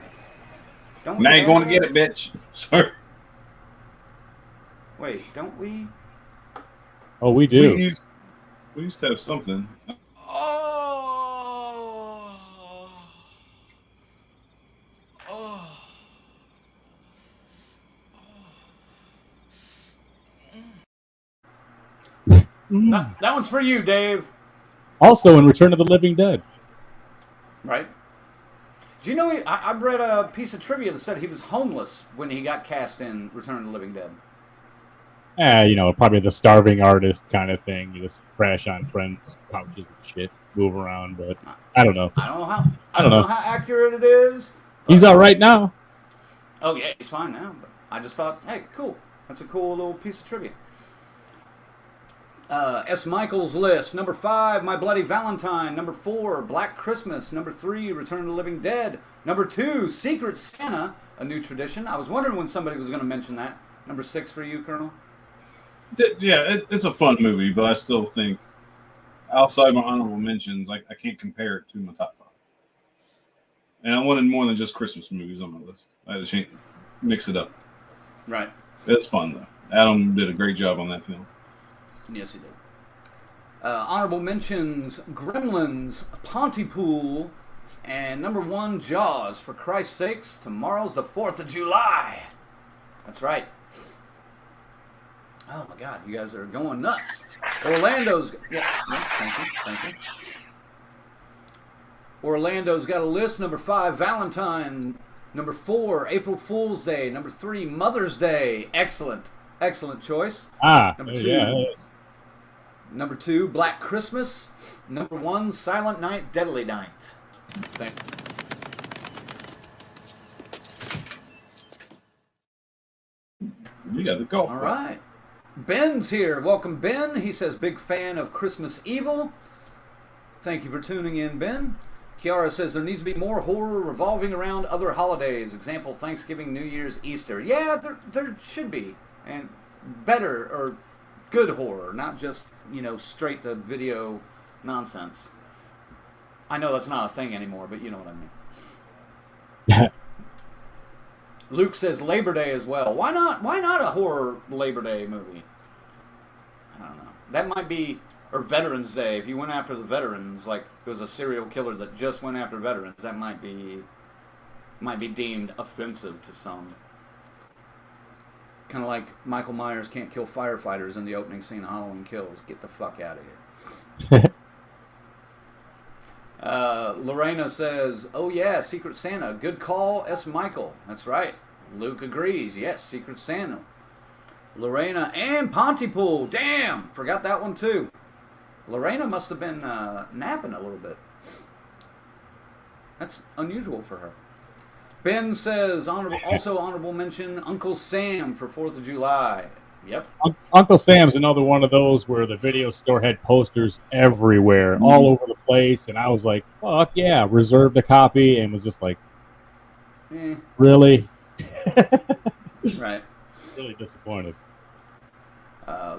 Don't Now you're going to get it, bitch. Sorry. Wait, don't we? Oh, we do. We used to have something. That one's for you, Dave. Also in Return of the Living Dead. Right? Do you know, I read a piece of trivia that said he was homeless when he got cast in Return of the Living Dead. Probably the starving artist kind of thing. You just crash on friends' couches and shit, move around, but I don't know. I don't know how accurate it is. He's all right now. Oh, yeah, he's fine now. But I just thought, hey, cool. That's a cool little piece of trivia. S. Michael's list. Number 5, My Bloody Valentine. Number 4, Black Christmas. Number 3, Return of the Living Dead. Number 2, Secret Santa, a new tradition. I was wondering when somebody was going to mention that. Number 6 for you, Colonel? Yeah, it's a fun movie, but I still think outside my honorable mentions, I can't compare it to my top 5. And I wanted more than just Christmas movies on my list. I had to mix it up. Right. It's fun, though. Adam did a great job on that film. Yes, he did. Honorable mentions, Gremlins, Pontypool, and number 1, Jaws. For Christ's sakes, tomorrow's the 4th of July. That's right. Oh, my God. You guys are going nuts. Orlando's... Yeah, thank you. Orlando's got a list. Number 5, Valentine. Number 4, April Fool's Day. Number 3, Mother's Day. Excellent choice. Number 2, yeah, it is. Number 2, Black Christmas. Number 1, Silent Night, Deadly Night. Thank you. You got the golf. All right. Ben's here. Welcome, Ben. He says, big fan of Christmas Evil. Thank you for tuning in, Ben. Kiara says, there needs to be more horror revolving around other holidays. Example, Thanksgiving, New Year's, Easter. Yeah, there should be. And better or good horror, not just, straight to video nonsense. I know that's not a thing anymore, but you know what I mean. Luke says Labor Day as well. Why not a horror Labor Day movie? I don't know. That might be, or Veterans Day. If you went after the veterans, like it was a serial killer that just went after veterans, that might be deemed offensive to some. Kind of like Michael Myers can't kill firefighters in the opening scene of Halloween Kills. Get the fuck out of here. Lorena says, oh yeah, Secret Santa. Good call, S. Michael. That's right. Luke agrees. Yes, Secret Santa. Lorena and Pontypool. Damn, forgot that one too. Lorena must have been napping a little bit. That's unusual for her. Ben says, honorable mention, Uncle Sam for 4th of July. Yep. Uncle Sam's another one of those where the video store had posters everywhere, all over the place, and I was like, fuck yeah, reserved a copy, and was just like, really? Right. Really disappointed.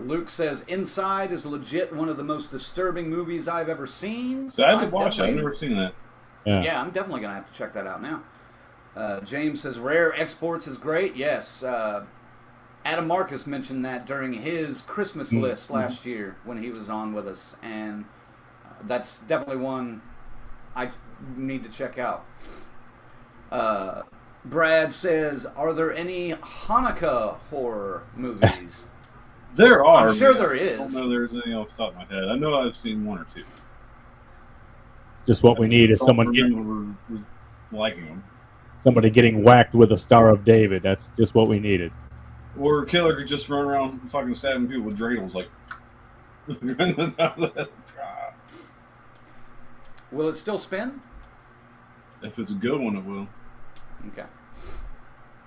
Luke says, Inside is legit one of the most disturbing movies I've ever seen. So I have to watch it. I've never seen that. Yeah, I'm definitely going to have to check that out now. James says, Rare Exports is great. Yes. Adam Marcus mentioned that during his Christmas list last year when he was on with us. And that's definitely one I need to check out. Brad says, are there any Hanukkah horror movies? There are. I'm sure there is. I don't know there's any off the top of my head. I know I've seen one or two. Just what we need is someone liking them. Somebody getting whacked with a Star of David. That's just what we needed. Or a killer could just run around fucking stabbing people with dreidels, like. Will it still spin? If it's a good one, it will. Okay.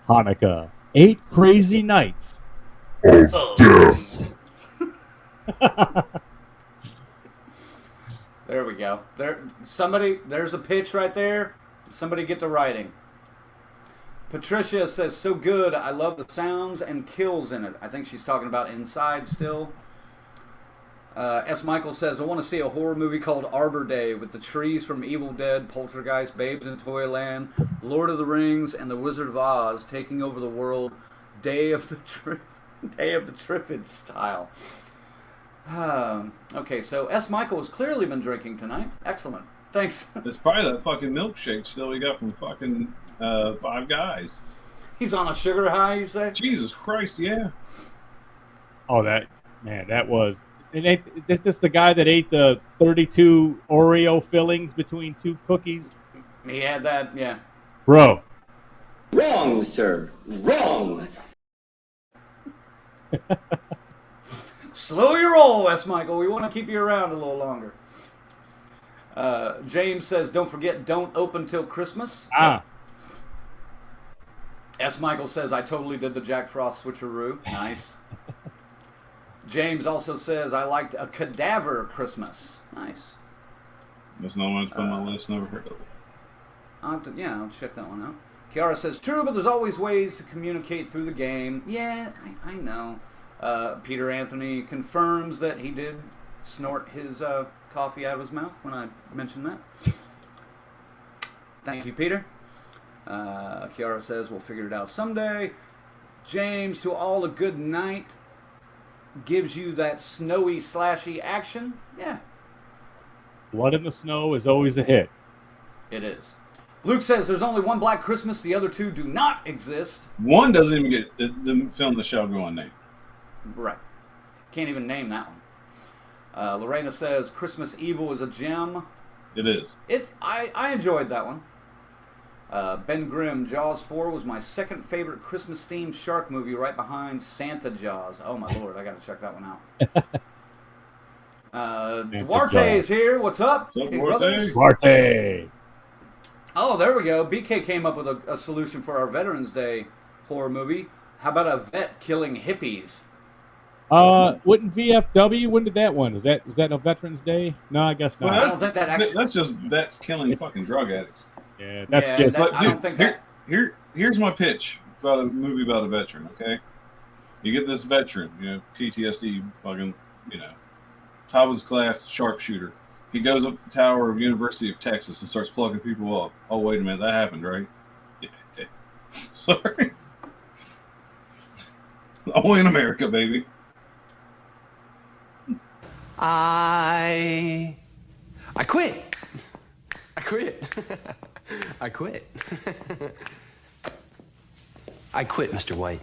Hanukkah. 8 Crazy Nights. There we go. There's a pitch right there. Somebody get to writing. Patricia says, so good. I love the sounds and kills in it. I think she's talking about Inside still. S. Michael says, I want to see a horror movie called Arbor Day with the trees from Evil Dead, Poltergeist, Babes in Toyland, Lord of the Rings, and the Wizard of Oz taking over the world. Day of the Trifid style. Okay, so S. Michael has clearly been drinking tonight. Excellent. Thanks. It's probably that fucking milkshake still he got from fucking Five Guys. He's on a sugar high, you say? Jesus Christ, yeah. Oh, that was... This the guy that ate the 32 Oreo fillings between 2 cookies? He had that, yeah. Bro. Wrong, sir. Wrong. Slow your roll, S. Michael. We want to keep you around a little longer. James says, don't forget, don't open till Christmas. S. Michael says, I totally did the Jack Frost switcheroo. Nice. James also says, I liked A Cadaver Christmas. Nice. That's not one that's on my list. Never heard of it. I'll check that one out. Kiara says, true, but there's always ways to communicate through the game. Yeah, I know. Peter Anthony confirms that he did snort his coffee out of his mouth when I mentioned that. Thank you, Peter. Kiara says, we'll figure it out someday. James, to all a good night. Gives you that snowy, slashy action. Yeah. Blood in the Snow is always a hit. It is. Luke says there's only one Black Christmas. The other 2 do not exist. One doesn't even get the film the show going name. Right. Can't even name that one. Lorena says Christmas Evil is a gem. It is. I enjoyed that one. Ben Grimm, Jaws 4 was my second favorite Christmas-themed shark movie, right behind Santa Jaws. Oh my lord, I gotta check that one out. Duarte is here. What's up? What's up, Hey, Duarte? brothers? Duarte. Oh, there we go. BK came up with a solution for our Veterans Day horror movie. How about a vet killing hippies? Wouldn't VFW? When did that one? Was that a Veterans Day? No, I guess not. Well, I don't think that actually. That's just vets killing fucking drug addicts. Yeah, that's Yeah, just. that- I don't think that. Here's my pitch about a movie about a veteran. Okay, you get this veteran, PTSD, fucking, top of his class, sharpshooter. He goes up to the tower of University of Texas and starts plugging people off. Oh, wait a minute, that happened, right? Yeah. Okay. Sorry. Only in America, baby. I quit. I quit. I quit. I quit, Mr. White.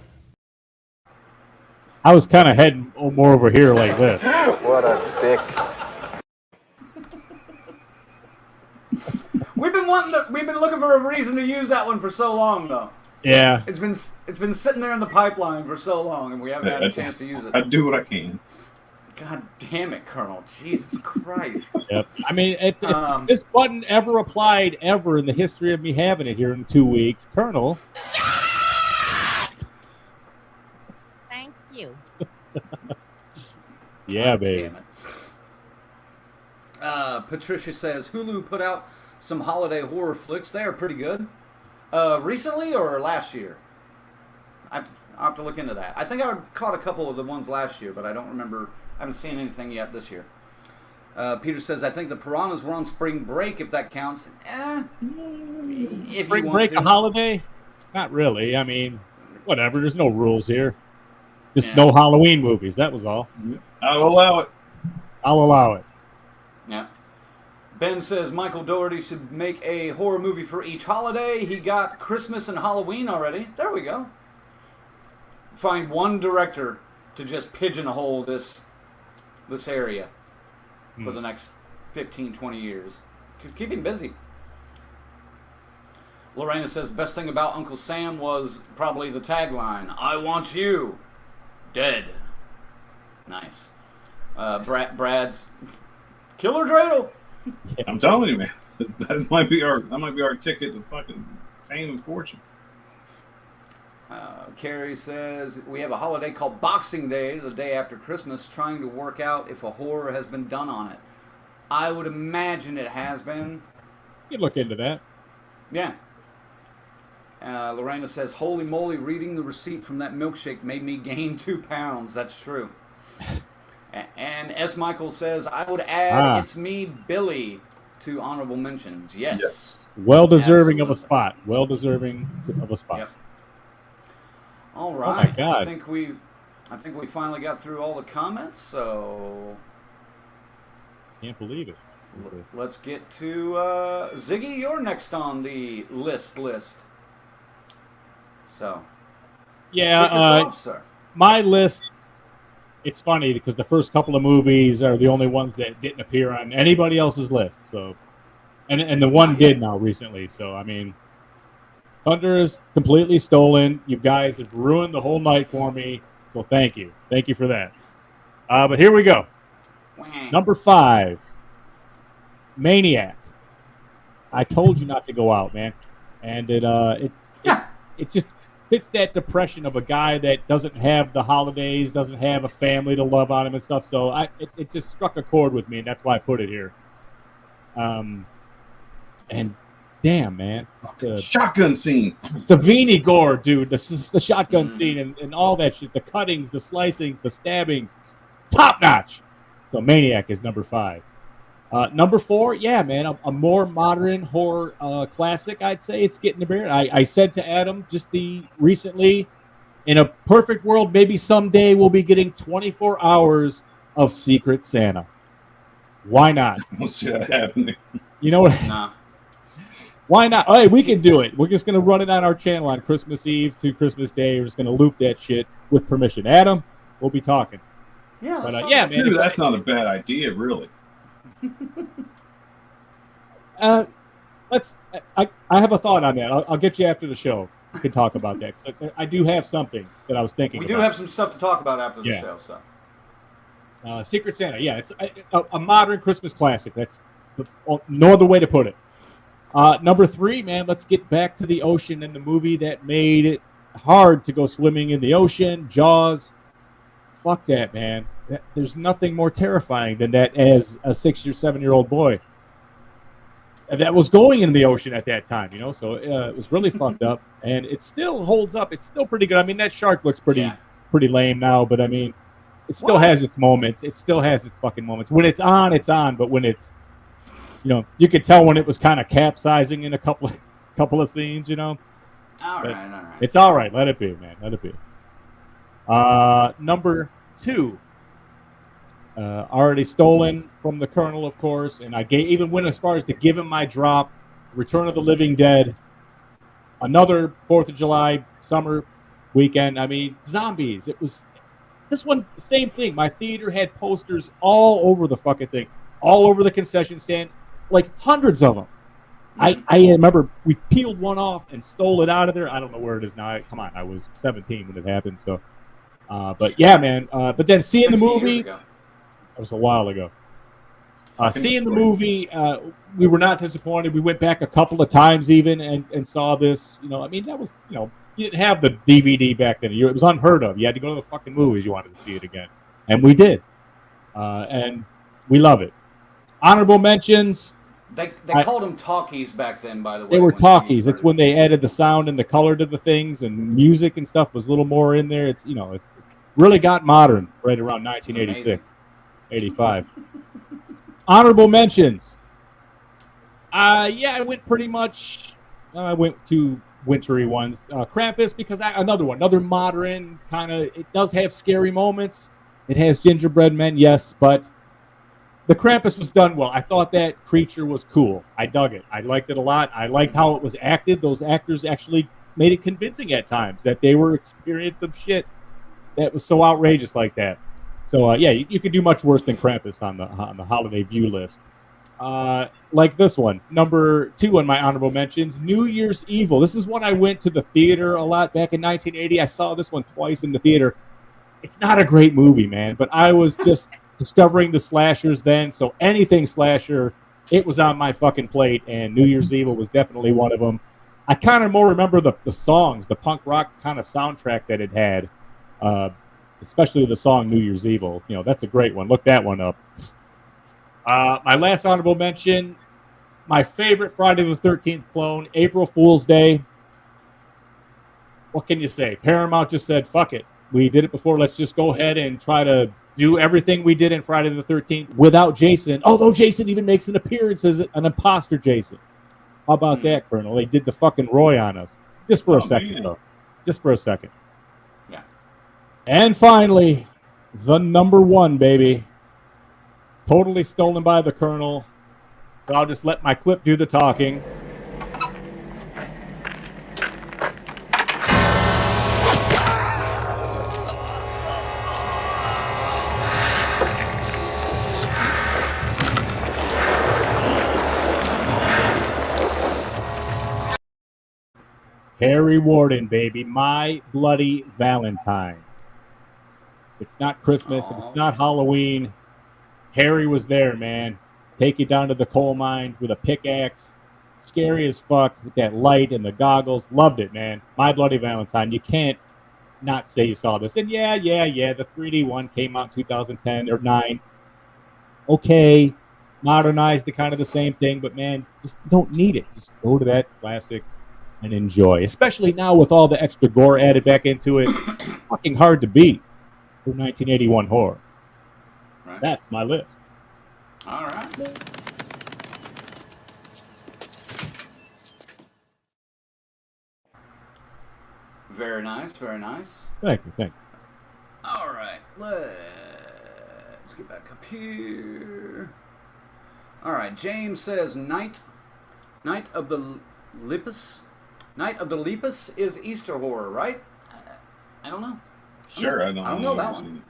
I was kind of heading more over here like this. What a dick. We've been looking for a reason to use that one for so long, though. Yeah. It's been sitting there in the pipeline for so long, and we haven't had a chance to use it. I do what I can. God damn it, Colonel! Jesus Christ! Yep. I mean, if this button ever applied ever in the history of me having it here in 2 weeks, Colonel. Thank you. Yeah, God baby. Damn it. Patricia says Hulu put out some holiday horror flicks. They are pretty good. Recently or last year? I have to look into that. I think I caught a couple of the ones last year, but I don't remember. I haven't seen anything yet this year. Peter says, I think the Piranhas were on spring break, if that counts. Spring break a holiday? Not really. I mean, whatever. There's no rules here. Just no Halloween movies. That was all. I'll allow it. I'll allow it. Yeah. Ben says Michael Dougherty should make a horror movie for each holiday. He got Christmas and Halloween already. There we go. Find one director to just pigeonhole this area for the next 15, 20 years. Keep him busy. Lorena says best thing about Uncle Sam was probably the tagline, I want you dead. Nice. Brad's Killer Dreidel. Yeah, I'm telling you, man. That might be our ticket to fucking fame and fortune. Carrie says, we have a holiday called Boxing Day, the day after Christmas, trying to work out if a horror has been done on it. I would imagine it has been. You can look into that. Yeah. Lorena says, holy moly, reading the receipt from that milkshake made me gain 2 pounds. That's true. And S. Michael says, I would add It's Me, Billy, to honorable mentions. Yes. Well deserving of a spot. Well deserving of a spot. Yep. All right. Oh my God. I think we finally got through all the comments, so Can't believe it. let's get to Ziggy. You're next on the list. So Yeah, kick us off, sir. My list. It's funny because the first couple of movies are the only ones that didn't appear on anybody else's list. So, and the one did now recently. So I mean, Thunder is completely stolen. You guys have ruined the whole night for me. So thank you for that. But here we go. Number 5, Maniac. I told you not to go out, man, and it just fits that depression of a guy that doesn't have the holidays, doesn't have a family to love on him and stuff. So it just struck a chord with me, and that's why I put it here. And damn, man, the shotgun scene, Savini gore, dude, the shotgun scene and all that shit, the cuttings, the slicings, the stabbings, top notch. So Maniac is number 5. Number 4, yeah, man, a more modern horror classic. I'd say it's getting to bear. I said to Adam just recently, in a perfect world, maybe someday we'll be getting 24 hours of Secret Santa. Why not? I don't see that happening. You know what? Nah. Why not? Hey, we can do it. We're just going to run it on our channel on Christmas Eve to Christmas Day. We're just going to loop that shit with permission. Adam, we'll be talking. Yeah, but yeah, man, that's not a bad idea, really. I have a thought on that. I'll get you after the show. We can talk about that. 'Cause I do have something that I was thinking. We do have some stuff to talk about after the show. So, Secret Santa. Yeah, it's a modern Christmas classic. That's no other way to put it. Number 3, man. Let's get back to the ocean and the movie that made it hard to go swimming in the ocean. Jaws. Fuck that, man. There's nothing more terrifying than that as a 6 or 7-year-old boy. That was going in the ocean at that time, you know, so it was really fucked up, and it still holds up. It's still pretty good. I mean, that shark looks pretty lame now, but I mean, it still has its moments. It still has its fucking moments. When it's on, it's on, but when it's, you know, you could tell when it was kind of capsizing in a couple of scenes, you know. All right. It's all right. Let it be, man. Let it be. Number 2. Already stolen from the Colonel, of course, and I even went as far as to give him my drop. Return of the Living Dead. Another 4th of July summer weekend. I mean, zombies. It was this one, same thing. My theater had posters all over the fucking thing, all over the concession stand, like hundreds of them. I remember we peeled one off and stole it out of there. I don't know where it is now. Come on, I was 17 when it happened. So, but yeah, man. But then seeing the movie. That was a while ago. Seeing the movie, we were not disappointed. We went back a couple of times even and saw this. You know, I mean, that was, you know, you didn't have the DVD back then. It was unheard of. You had to go to the fucking movies. You wanted to see it again. And we did. And we love it. Honorable mentions. They called them talkies back then, by the way. They were talkies. It's when they added the sound and the color to the things, and music and stuff was a little more in there. It's, you know, it's really got modern right around 1986. 85. Honorable mentions. I went pretty much. I went to wintry ones. Krampus, because another modern kind of. It does have scary moments. It has gingerbread men, yes, but the Krampus was done well. I thought that creature was cool. I dug it. I liked it a lot. I liked how it was acted. Those actors actually made it convincing at times that they were experiencing some shit that was so outrageous like that. So, you could do much worse than Krampus on the holiday view list. Like this one. Number 2 on my honorable mentions, New Year's Evil. This is one I went to the theater a lot back in 1980. I saw this one twice in the theater. It's not a great movie, man, but I was just discovering the slashers then, so anything slasher, it was on my fucking plate, and New Year's Evil was definitely one of them. I kind of more remember the songs, the punk rock kind of soundtrack that it had. Especially the song New Year's Evil. You know, that's a great one. Look that one up. My last honorable mention, my favorite Friday the 13th clone, April Fool's Day. What can you say? Paramount just said, fuck it. We did it before. Let's just go ahead and try to do everything we did in Friday the 13th without Jason. Although Jason even makes an appearance as an imposter Jason. How about that, Colonel? They did the fucking Roy on us. Just for a second, though. Just for a second. And finally, the number 1, baby. Totally stolen by the Colonel. So I'll just let my clip do the talking. Harry Warden, baby. My Bloody Valentine. It's not Christmas. If it's not Halloween, Harry was there, man. Take you down to the coal mine with a pickaxe. Scary as fuck with that light and the goggles. Loved it, man. My Bloody Valentine. You can't not say you saw this. And yeah. The 3D one came out in 2010 or 9. Okay. Modernized the kind of the same thing, but man, just don't need it. Just go to that classic and enjoy. Especially now with all the extra gore added back into it. Fucking hard to beat. 1981 horror. Right. That's my list. All right. Very nice. Very nice. Thank you. All right. Let's get back up here. All right. James says Night of the Lepus. Night of the Lepus is Easter horror, right? I don't know. Sure, I don't know that one.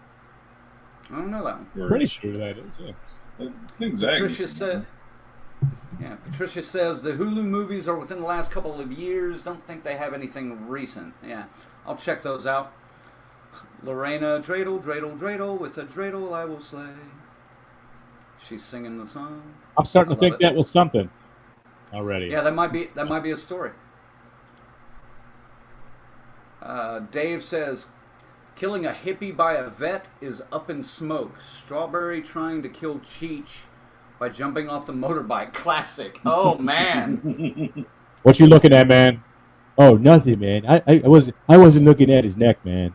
I don't know that one. Pretty sure that is, yeah. I think Zach Patricia says. Yeah, Patricia says the Hulu movies are within the last couple of years. Don't think they have anything recent. Yeah, I'll check those out. Lorena, dreidel, dreidel, dreidel, with a dreidel I will slay. She's singing the song. I'm starting to think that was something already. Yeah, that might be a story. Dave says, killing a hippie by a vet is up in smoke. Strawberry trying to kill Cheech by jumping off the motorbike. Classic. Oh man. What you looking at, man? Oh, nothing, man. I wasn't looking at his neck, man.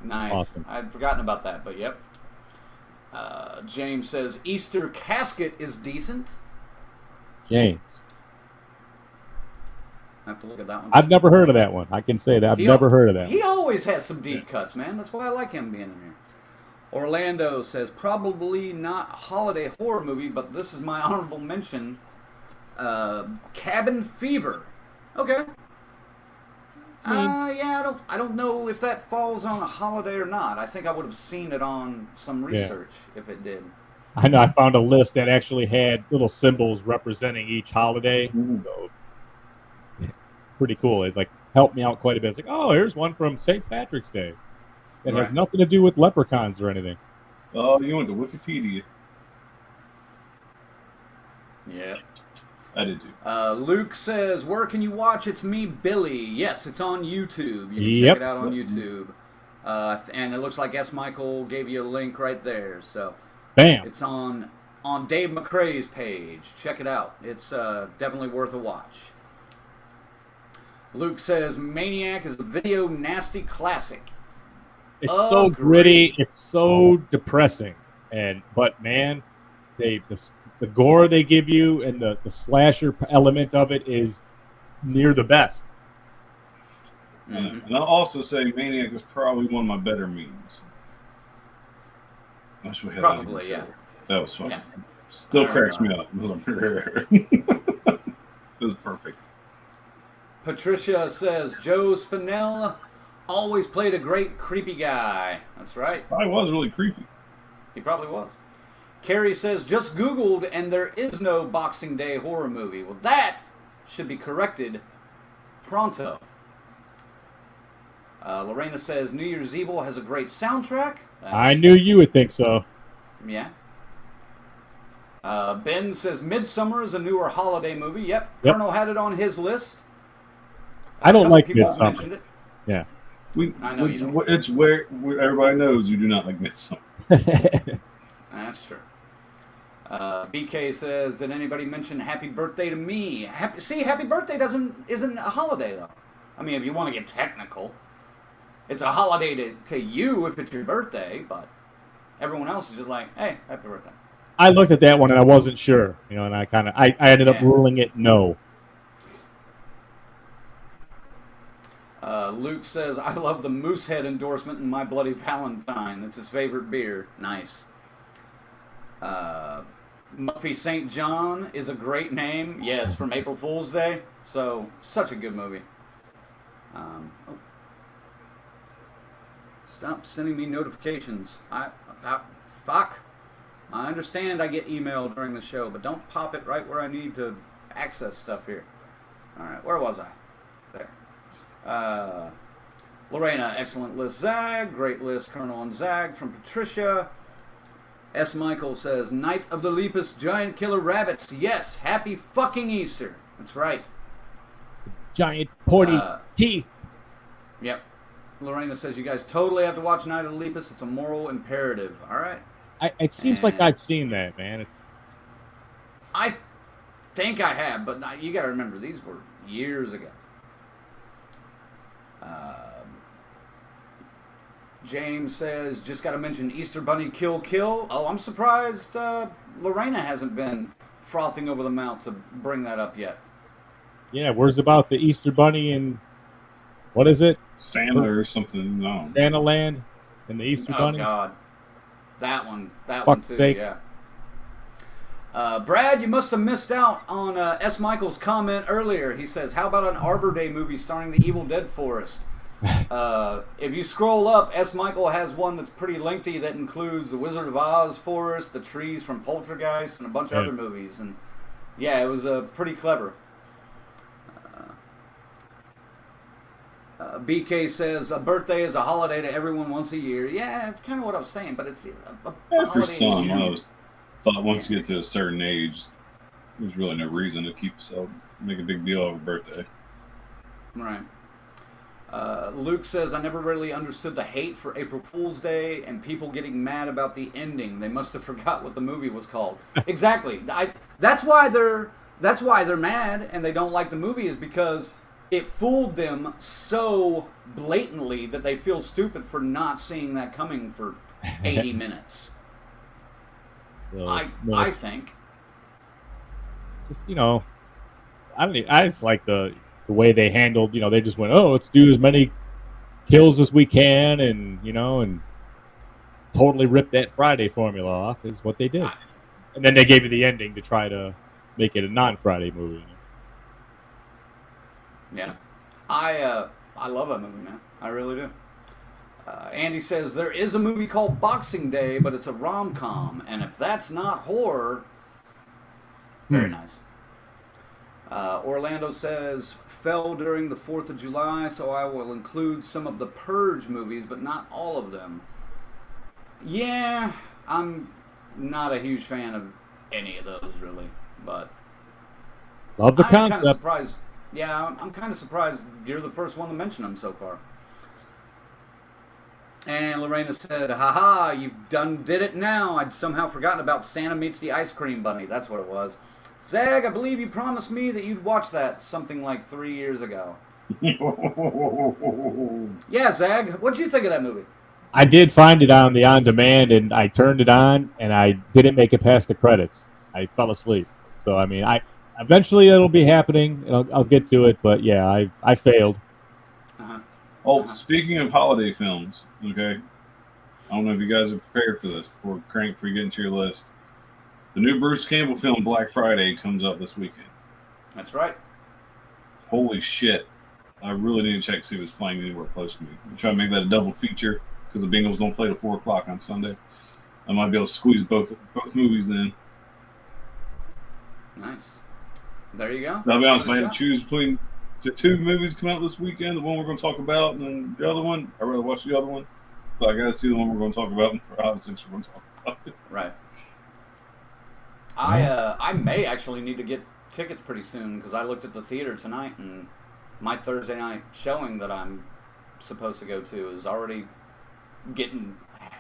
Nice. Awesome. I'd forgotten about that, but yep. James says Easter Casket is decent. James. I have to look at that one. I've never heard of that one. I can say that. I've never heard of that. He always has some deep cuts, man. That's why I like him being in here. Orlando says, probably not a holiday horror movie, but this is my honorable mention. Cabin Fever. Okay. Yeah, I don't know if that falls on a holiday or not. I think I would have seen it on some research if it did. I know. I found a list that actually had little symbols representing each holiday. So it's pretty cool. It's like helped me out quite a bit. It's like, oh, here's one from St. Patrick's Day. It has nothing to do with leprechauns or anything. Oh, you went to Wikipedia. Yeah. I did too. Luke says, where can you watch It's Me, Billy? Yes, it's on YouTube. You can check it out on YouTube. And it looks like S. Michael gave you a link right there. So bam. It's on Dave McCrae's page. Check it out. It's definitely worth a watch. Luke says, Maniac is a video nasty classic. It's so gritty. It's so depressing. But man, the gore they give you and the slasher element of it is near the best. And I'll also say Maniac is probably one of my better memes. I wish we had probably, yeah. That was fun. Yeah. Still cracks me up. It was perfect. Patricia says, Joe Spinell always played a great creepy guy. That's right. Probably was really creepy. He probably was. Carrie says, just Googled and there is no Boxing Day horror movie. Well, that should be corrected pronto. Lorena says, New Year's Evil has a great soundtrack. I knew you would think so. Yeah. Ben says, Midsummer is a newer holiday movie. Yep. Colonel had it on his list. I don't like Midsummer. Yeah. I know you don't. It's where everybody knows you do not like Midsummer. That's true. BK says, did anybody mention Happy Birthday to Me? Happy Birthday isn't a holiday, though. I mean, if you want to get technical, it's a holiday to you if it's your birthday, but everyone else is just like, hey, happy birthday. I looked at that one and I wasn't sure, and I ended up ruling it no. Luke says, I love the Moosehead endorsement in My Bloody Valentine. It's his favorite beer. Nice. Muffy St. John is a great name. Yes, from April Fool's Day. So, such a good movie. Stop sending me notifications. Fuck. I understand I get email during the show, but don't pop it right where I need to access stuff here. Alright, where was I? There. Lorena, excellent list, Zag. Great list, Colonel and Zag from Patricia. S. Michael says, Night of the Lepus Giant Killer Rabbits. Yes, happy fucking Easter. That's right. Giant pointy teeth. Yep. Lorena says, you guys totally have to watch Night of the Lepus. It's a moral imperative. All right. It seems like I've seen that, man. I think I have, but you got to remember, these were years ago. James says, just got to mention Easter Bunny Kill Kill. Oh, I'm surprised Lorena hasn't been frothing over the mouth to bring that up yet. Yeah, where's about the Easter Bunny and what is it? Santa or something. No. Santa Land and the Easter Bunny. Oh, God. That one Fuck's too, sake. yeah. Brad, you must have missed out on S. Michael's comment earlier. He says, how about an Arbor Day movie starring the Evil Dead Forest? If you scroll up, S. Michael has one that's pretty lengthy that includes The Wizard of Oz forest, the trees from Poltergeist, and a bunch of other movies. And yeah, it was pretty clever. BK says a birthday is a holiday to everyone once a year. Yeah, it's kind of what I was saying, but it's a For holiday some, year. I always thought once you get to a certain age, there's really no reason to make a big deal of a birthday. Right. Luke says, I never really understood the hate for April Fool's Day and people getting mad about the ending. They must have forgot what the movie was called. Exactly. That's why they're mad and they don't like the movie, is because it fooled them so blatantly that they feel stupid for not seeing that coming for 80 minutes. So, I think. Just, I just like the way they handled, they just went, oh, let's do as many kills as we can, and totally ripped that Friday formula off is what they did. And then they gave you the ending to try to make it a non-Friday movie. Yeah. I love that movie, man. I really do. Andy says, there is a movie called Boxing Day, but it's a rom-com, and if that's not horror, very nice. Orlando says, fell during the 4th of July, so I will include some of the Purge movies, but not all of them. Yeah, I'm not a huge fan of any of those, really, but love the I'm kind concept. of surprised. Yeah, I'm kind of surprised you're the first one to mention them so far. And Lorena said, haha, you did it now. I'd somehow forgotten about Santa Meets the Ice Cream Bunny. That's what it was. Zag, I believe you promised me that you'd watch that something like 3 years ago. Yeah, Zag, what'd you think of that movie? I did find it on the on-demand, and I turned it on, and I didn't make it past the credits. I fell asleep. So, eventually it'll be happening, and I'll get to it, but yeah, I failed. Oh, speaking of holiday films, okay, I don't know if you guys are prepared for this before you get into your list. The new Bruce Campbell film, Black Friday, comes up this weekend. That's right. Holy shit. I really need to check to see if it's playing anywhere close to me. I'm trying to make that a double feature because the Bengals don't play till 4 o'clock on Sunday. I might be able to squeeze both movies in. Nice. There you go. So I'll be honest, if I had to choose between the 2 movies coming out this weekend, the one we're going to talk about and then the other one, I'd rather watch the other one. But I got to see the one we're going to talk about, and for obviously we're going to talk about it. Right. I may actually need to get tickets pretty soon because I looked at the theater tonight and my Thursday night showing that I'm supposed to go to is already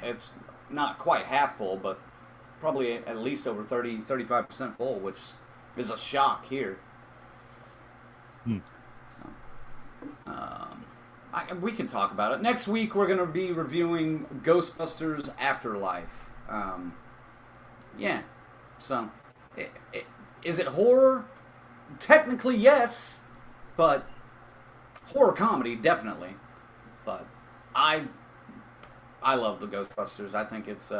it's not quite half full, but probably at least over 35% full, which is a shock here. So, we can talk about it. Next week we're going to be reviewing Ghostbusters Afterlife. Yeah. So, is it horror? Technically, yes, but horror comedy, definitely. But I love the Ghostbusters. I think it's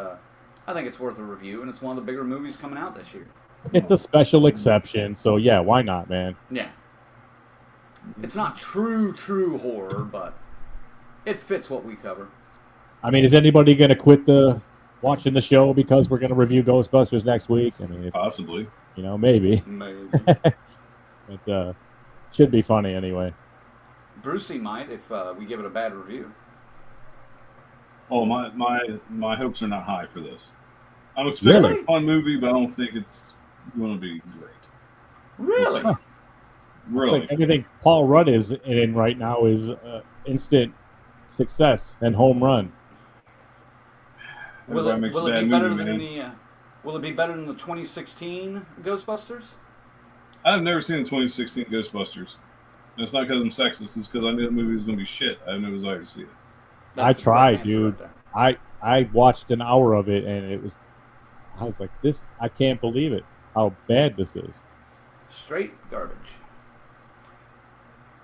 worth a review, and it's one of the bigger movies coming out this year. It's a special exception, so yeah, why not, man? Yeah. It's not true horror, but it fits what we cover. Is anybody going to quit watching the show because we're going to review Ghostbusters next week? Possibly. Maybe. Maybe. But should be funny anyway. Brucey might if we give it a bad review. Oh, my hopes are not high for this. I'm expecting a fun movie, but I don't think it's going to be great. Really? Huh. Really? Like everything Paul Rudd is in right now is instant success and home run. Will it be better than the 2016 Ghostbusters? I've never seen the 2016 Ghostbusters. And it's not because I'm sexist. It's because I knew the movie was going to be shit. I had no desire to see it. I tried, dude. Right, I watched an hour of it, and I was like, I can't believe it. How bad this is. Straight garbage.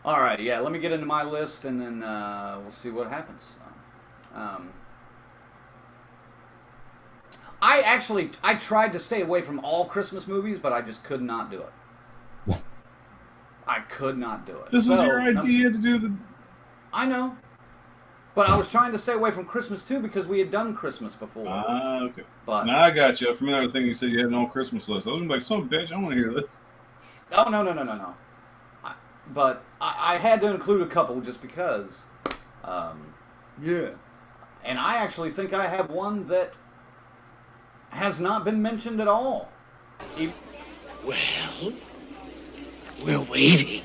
All right, yeah. Let me get into my list, and then we'll see what happens. I tried to stay away from all Christmas movies, but I just could not do it. I could not do it. This was your idea to do the... I know. But I was trying to stay away from Christmas too because we had done Christmas before. Okay. But now I got you. From another thing you said you had no Christmas list. I was like, some bitch, I want to hear this. Oh, no. But I had to include a couple just because. Yeah. And I actually think I have one that has not been mentioned at all. Well, we're waiting.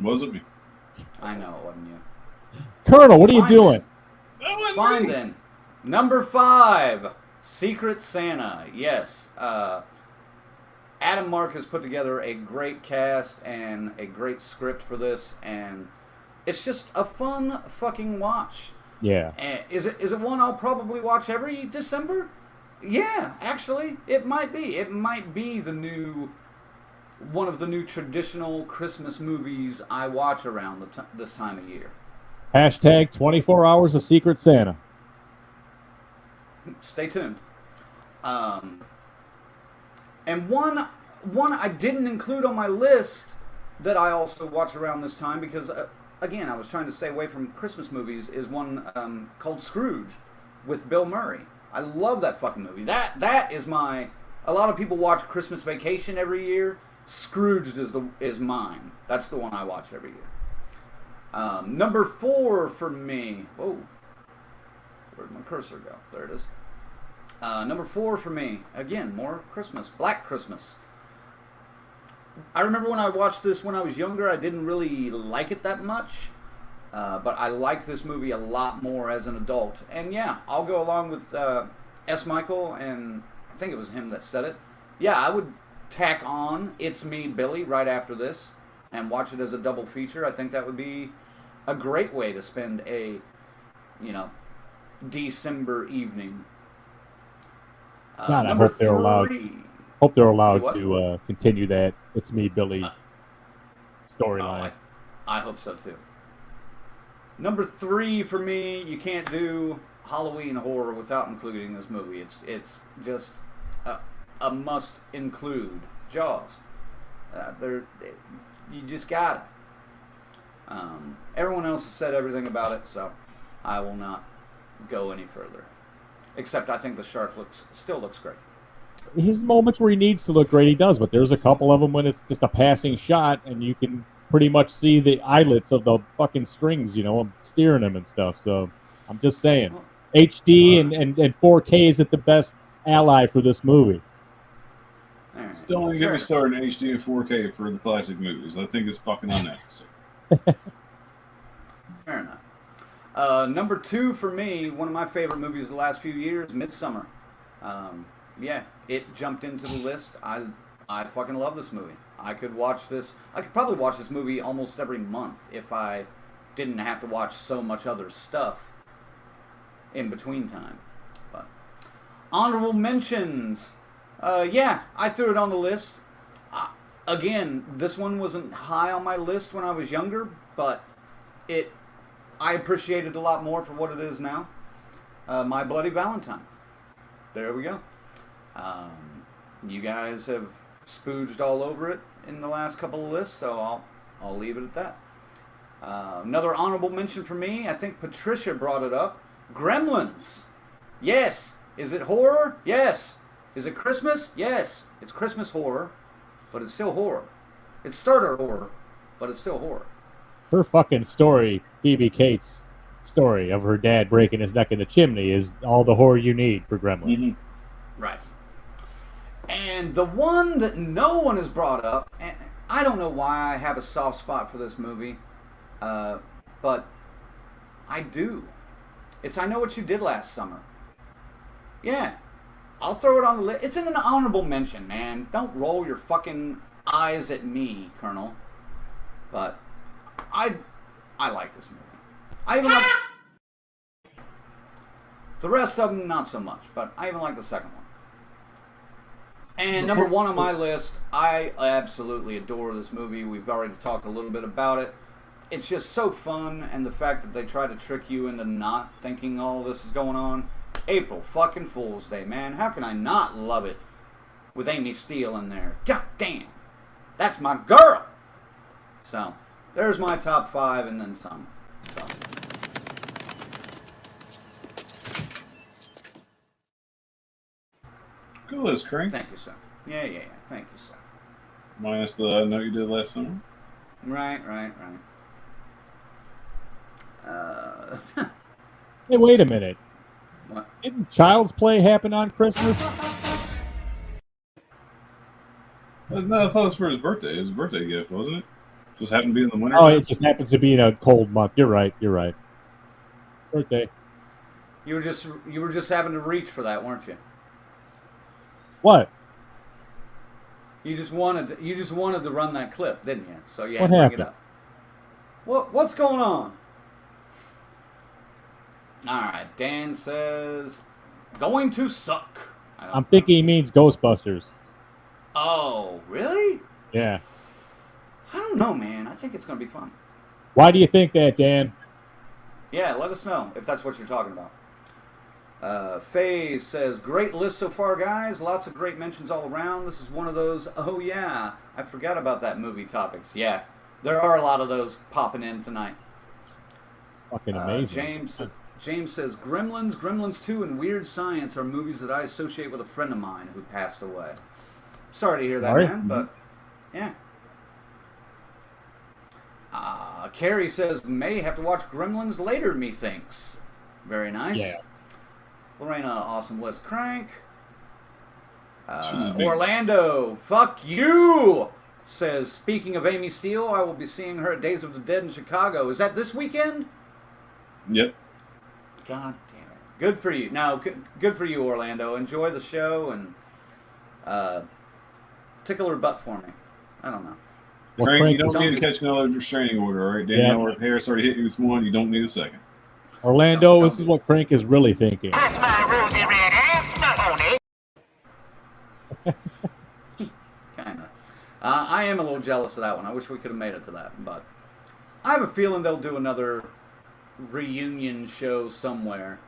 Was it me? I know it wasn't you. Colonel, what are you doing? Fine then. Number 5, Secret Santa. Yes. Adam Mark has put together a great cast and a great script for this, and it's just a fun fucking watch. Yeah. Is it one I'll probably watch every December? Yeah, actually, it might be. It might be one of the new traditional Christmas movies I watch around this time of year. Hashtag 24 hours of Secret Santa. Stay tuned. And one I didn't include on my list that I also watch around this time because, again, I was trying to stay away from Christmas movies, is one called Scrooge with Bill Murray. I love that fucking movie. That is my... A lot of people watch Christmas Vacation every year. Scrooged is mine. That's the one I watch every year. Number 4 for me. Whoa. Where'd my cursor go? There it is. Number 4 for me. Again, more Christmas. Black Christmas. I remember when I watched this when I was younger, I didn't really like it that much. But I like this movie a lot more as an adult. And yeah, I'll go along with S. Michael, and I think it was him that said it. Yeah, I would tack on It's Me, Billy right after this and watch it as a double feature. I think that would be a great way to spend a, December evening. God, I hope they're allowed. Hope they're allowed to continue that It's Me, Billy storyline. I hope so too. Number 3 for me, you can't do Halloween horror without including this movie. It's just a must include. Jaws. You just got it. Everyone else has said everything about it, so I will not go any further. Except I think the shark still looks great. His moments where he needs to look great, he does, but there's a couple of them when it's just a passing shot and you can pretty much see the eyelets of the fucking strings, steering them and stuff. So I'm just saying, HD and 4K is at the best ally for this movie. Don't even get me started in HD and 4K for the classic movies. I think it's fucking unnecessary. Fair enough. Number 2 for me, one of my favorite movies of the last few years, Midsummer. Yeah, it jumped into the list. I fucking love this movie. I could probably watch this movie almost every month if I didn't have to watch so much other stuff in between time. But honorable mentions. Yeah, I threw it on the list. Again, this one wasn't high on my list when I was younger, but I appreciate it a lot more for what it is now. My Bloody Valentine. There we go. You guys have spooged all over it in the last couple of lists, so I'll leave it at that. Another honorable mention for me, I think Patricia brought it up. Gremlins. Yes. Is it horror? Yes. Is it Christmas? Yes. It's Christmas horror, but it's still horror. It's starter horror, but it's still horror. Her fucking story, Phoebe Cates' story of her dad breaking his neck in the chimney, is all the horror you need for Gremlins. Mm-hmm. Right. And the one that no one has brought up, and I don't know why I have a soft spot for this movie, but I do. It's I Know What You Did Last Summer. Yeah. I'll throw it on the list. It's in an honorable mention, man. Don't roll your fucking eyes at me, Colonel. But I like this movie. I even like the rest of them, not so much, but I even like the second one. And number 1 on my list, I absolutely adore this movie. We've already talked a little bit about it. It's just so fun, and the fact that they try to trick you into not thinking all this is going on. April fucking Fool's Day, man. How can I not love it with Amy Steele in there? God damn. That's my girl. So, there's my top 5 and then some. So. Good list, Crank. Thank you, sir. Yeah. Thank you, sir. Minus the note you did last summer. Right. Hey, wait a minute. What? Didn't Child's Play happen on Christmas? No, I thought it was for his birthday. His birthday gift, wasn't it? Just happened to be in the winter. Oh, it just happens to be in a cold month. You're right. Birthday. You were just having to reach for that, weren't you? What? You just wanted to run that clip, didn't you? So you What had to bring happened? it up. What's going on? All right, Dan says going to suck. I'm thinking he means Ghostbusters. Oh, really? Yeah. I don't know, man. I think it's going to be fun. Why do you think that, Dan? Yeah, let us know if that's what you're talking about. Faye says, great list so far, guys. Lots of great mentions all around. This is one of those, oh yeah, I forgot about that movie topics. Yeah, there are a lot of those popping in tonight. Fucking amazing. James says, Gremlins 2, and Weird Science are movies that I associate with a friend of mine who passed away. Sorry to hear that, man, but yeah. Carrie says, may have to watch Gremlins later, methinks. Very nice. Yeah. Lorena, awesome list. Crank. Orlando, fuck you, says, speaking of Amy Steele, I will be seeing her at Days of the Dead in Chicago. Is that this weekend? Yep. God damn it. Good for you. Now, good for you, Orlando. Enjoy the show and tickle her butt for me. I don't know. Crank, you don't need to catch another restraining order, all right? Daniel Harris already hit you with one. You don't need a second. Orlando, this is what Crank is really thinking. Kiss my rosy red ass, Mahoney. Kinda. I am a little jealous of that one. I wish we could have made it to that, but I have a feeling they'll do another reunion show somewhere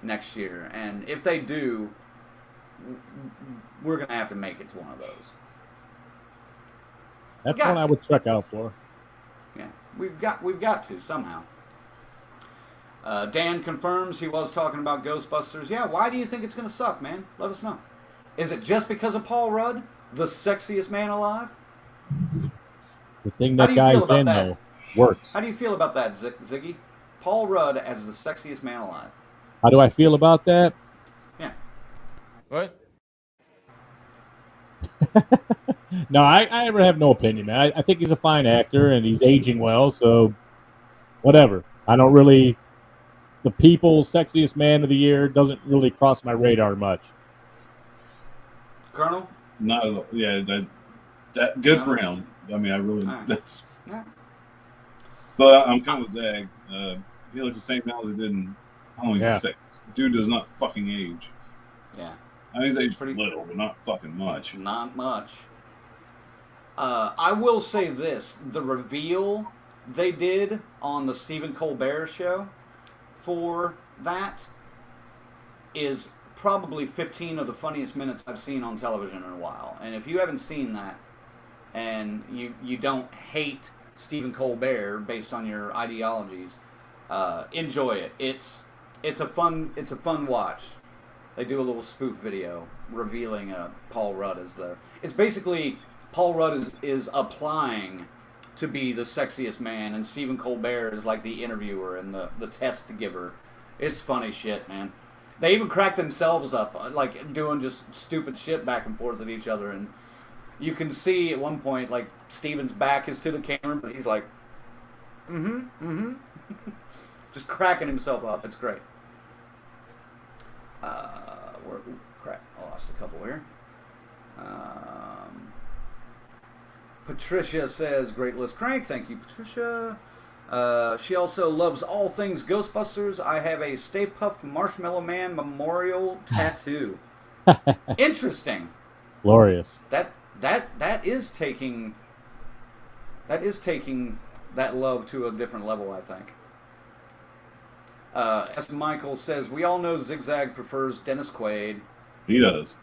next year, and if they do, we're gonna have to make it to one of those. That's one I would check out for. Yeah, we've got to somehow. Dan confirms he was talking about Ghostbusters. Yeah, why do you think it's gonna suck, man? Let us know. Is it just because of Paul Rudd, the sexiest man alive? The thing that guy's in, though, works. How do you feel about that, Ziggy? Paul Rudd as the sexiest man alive. How do I feel about that? Yeah. What? No, I have no opinion, man. I think he's a fine actor, and he's aging well, so whatever. I don't really... The People's Sexiest Man of the Year doesn't really cross my radar much. Colonel? Not at all. Yeah, that good for him. I mean, I really... That's... Yeah. But I'm kind of with Zag. He looks the same now as he did in Halloween 6. Dude does not fucking age. Yeah. I mean, he's aged pretty little, but not fucking much. Not much. I will say this. The reveal they did on the Stephen Colbert show for that is probably 15 of the funniest minutes I've seen on television in a while. And if you haven't seen that and you don't hate Stephen Colbert based on your ideologies, enjoy it. It's a fun watch. They do a little spoof video revealing Paul Rudd as it's basically Paul Rudd is applying to be the sexiest man, and Stephen Colbert is like the interviewer and the test giver. It's funny shit, man. They even crack themselves up, like doing just stupid shit back and forth at each other, and you can see at one point, like, Stephen's back is to the camera, but he's like, just cracking himself up. It's great. Crap, I lost a couple here. Patricia says, great list, Crank. Thank you, Patricia. She also loves all things Ghostbusters. I have a Stay Puft Marshmallow Man memorial tattoo. Interesting. Glorious. That is taking that love to a different level, I think. S. Michael says, we all know Zigzag prefers Dennis Quaid. He does.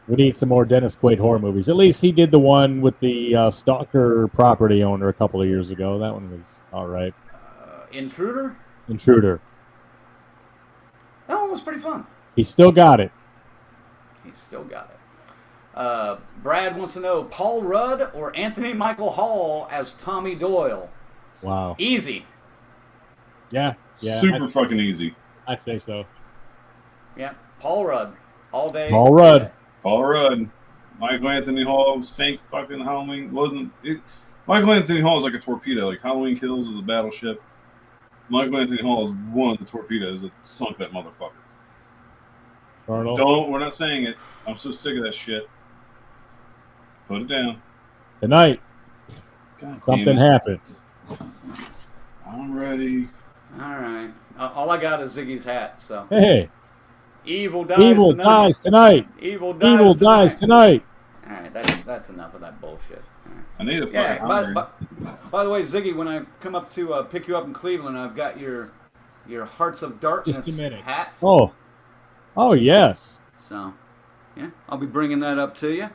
We need some more Dennis Quaid horror movies. At least he did the one with the stalker property owner a couple of years ago. That one was all right. Intruder? Intruder. That one was pretty fun. He still got it. He's still got it. Brad wants to know, Paul Rudd or Anthony Michael Hall as Tommy Doyle? Wow. Easy. Yeah. Super fucking easy. I'd say so. Yeah. Paul Rudd. All day. Paul Rudd. Paul Rudd. Michael Anthony Hall sank fucking Halloween. Michael Anthony Hall is like a torpedo. Like Halloween Kills is a battleship. Michael Anthony Hall is one of the torpedoes that sunk that motherfucker. We're not saying it. I'm so sick of that shit. Put it down. Tonight, God something happens. I'm ready. All right. All I got is Ziggy's hat, so. Hey. Evil dies tonight. Evil dies tonight. All right, that's enough of that bullshit. Right. I need a fucking hungry. By the way, Ziggy, when I come up to pick you up in Cleveland, I've got your Hearts of Darkness Just a minute. hat. Oh yes. So, yeah, I'll be bringing that up to you.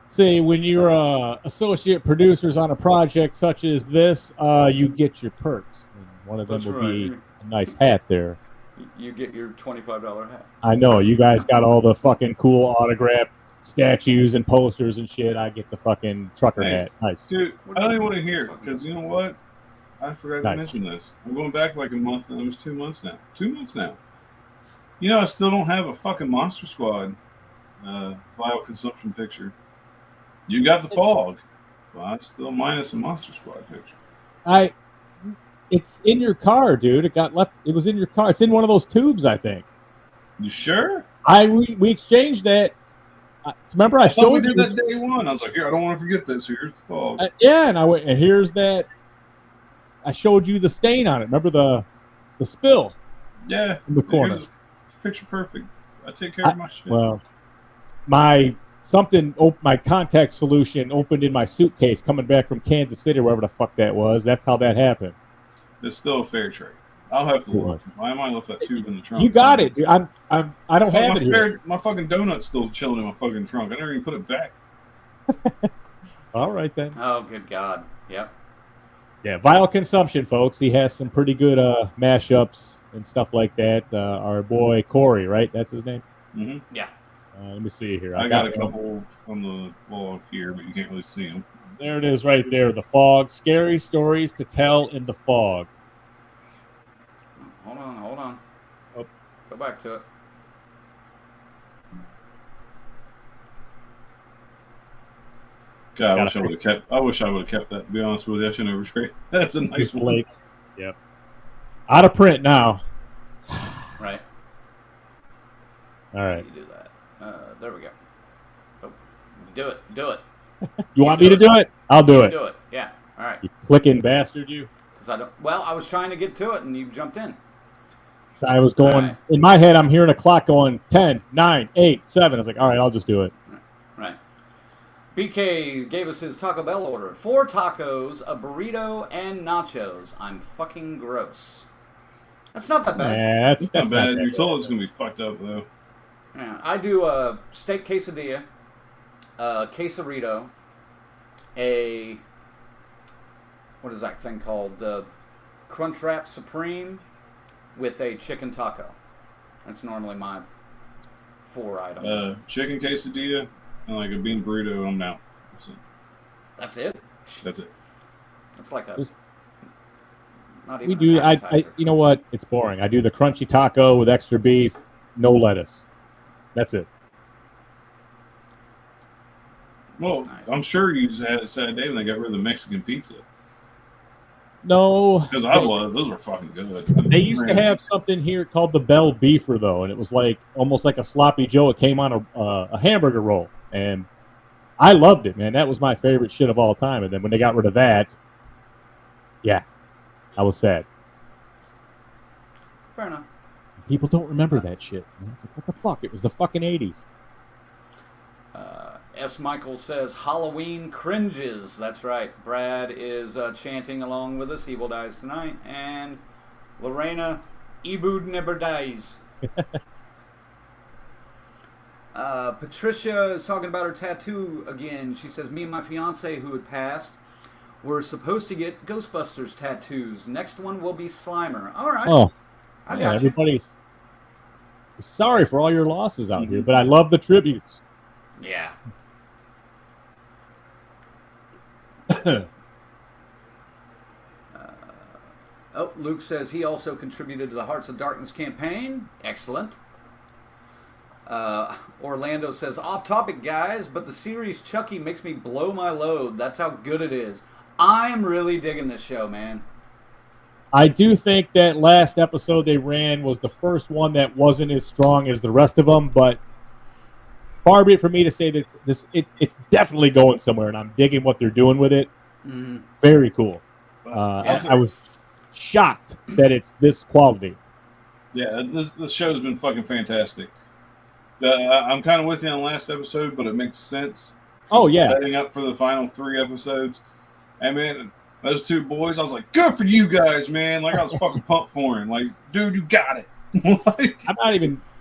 See, when you're associate producers on a project such as this, you get your perks. And one of them will be a nice hat there. You get your $25 hat. I know. You guys got all the fucking cool autographed statues and posters and shit. I get the fucking trucker hat. Nice. Dude, I don't even want to hear it because you know what? I forgot to mention this. I'm going back like a month, and it was 2 months now. 2 months now. You know, I still don't have a fucking Monster Squad bioconsumption picture. You got the fog, but I still minus a Monster Squad picture. It's in your car, dude. It got left. It was in your car. It's in one of those tubes, I think. You sure? We exchanged that. Remember, I showed you you that day one. I was like, here, I don't want to forget this. So here's the fog. Yeah, and I went, and here's that. I showed you the stain on it. Remember the spill? Yeah, in the corner. Picture perfect. I take care of my shit. Well, my contact solution opened in my suitcase coming back from Kansas City, wherever the fuck that was. That's how that happened. It's still a fair trade. I'll have to look. Why am I left that tube in the trunk? You got it, dude. I don't have it here. My fucking donut's still chilling in my fucking trunk. I never even put it back. All right then. Oh, good God. Yep. Yeah, Vile Consumption, folks. He has some pretty good mashups and stuff like that. Our boy Corey, right? That's his name? Mm-hmm. Yeah. Let me see here. I got a couple on the wall here, but you can't really see them. There it is right there. The Fog. Scary stories to tell in the fog. Hold on. Oh. Go back to it. God, I wish I would have kept that, to be honest with you. I shouldn't have retrieved. That's a nice one. Lake. Yep. Out of print now. Right. All right. You do that. There we go. Oh, do it. You want me to do it? I'll do it. Do it. Yeah. All right. You clicking bastard, you. Well, I was trying to get to it, and you jumped in. So I was going in my head. I'm hearing a clock going 10, 9, 8, 7. I was like, all right, I'll just do it. Right. BK gave us his Taco Bell order: 4 tacos, a burrito, and nachos. I'm fucking gross. That's not that bad. Yeah, that's not bad. You told us it's gonna be fucked up though. Yeah, I do a steak quesadilla, a quesarito, what is that thing called? Crunchwrap Supreme with a chicken taco. That's normally my 4 items. Chicken quesadilla and like a bean burrito. I'm down. That's it. That's it. It's like a. Not even We do. I. You know what? It's boring. I do the crunchy taco with extra beef, no lettuce. That's it. Well, nice. I'm sure you just had a sad day when they got rid of the Mexican pizza. No. Because those were fucking good. They used to have something here called the Bell Beefer, though, and it was like almost like a sloppy Joe. It came on a hamburger roll, and I loved it, man. That was my favorite shit of all time. And then when they got rid of that, yeah, I was sad. Fair enough. People don't remember that shit. Man. It's like, what the fuck? It was the fucking 80s. S. Michael says, Halloween cringes. That's right. Brad is chanting along with us, Evil Dies Tonight. And Lorena, Ebud never dies. Patricia is talking about her tattoo again. She says, me and my fiance who had passed were supposed to get Ghostbusters tattoos. Next one will be Slimer. All right. Oh, I yeah, got you. everybody's sorry for all your losses out here, but I love the tributes. Yeah. Luke says he also contributed to the Hearts of Darkness campaign. Excellent. Orlando says, off topic, guys, but the series Chucky makes me blow my load. That's how good it is. I'm really digging this show, man. I do think that last episode they ran was the first one that wasn't as strong as the rest of them, but far be it for me to say that it's definitely going somewhere, and I'm digging what they're doing with it. Mm. Very cool. I was shocked that it's this quality. Yeah, this show's been fucking fantastic. I'm kind of with you on the last episode, but it makes sense. Oh, yeah. Setting up for the final 3 episodes. And, man, those 2 boys, I was like, good for you guys, man. Like, I was fucking pumped for him. Like, dude, you got it. Like,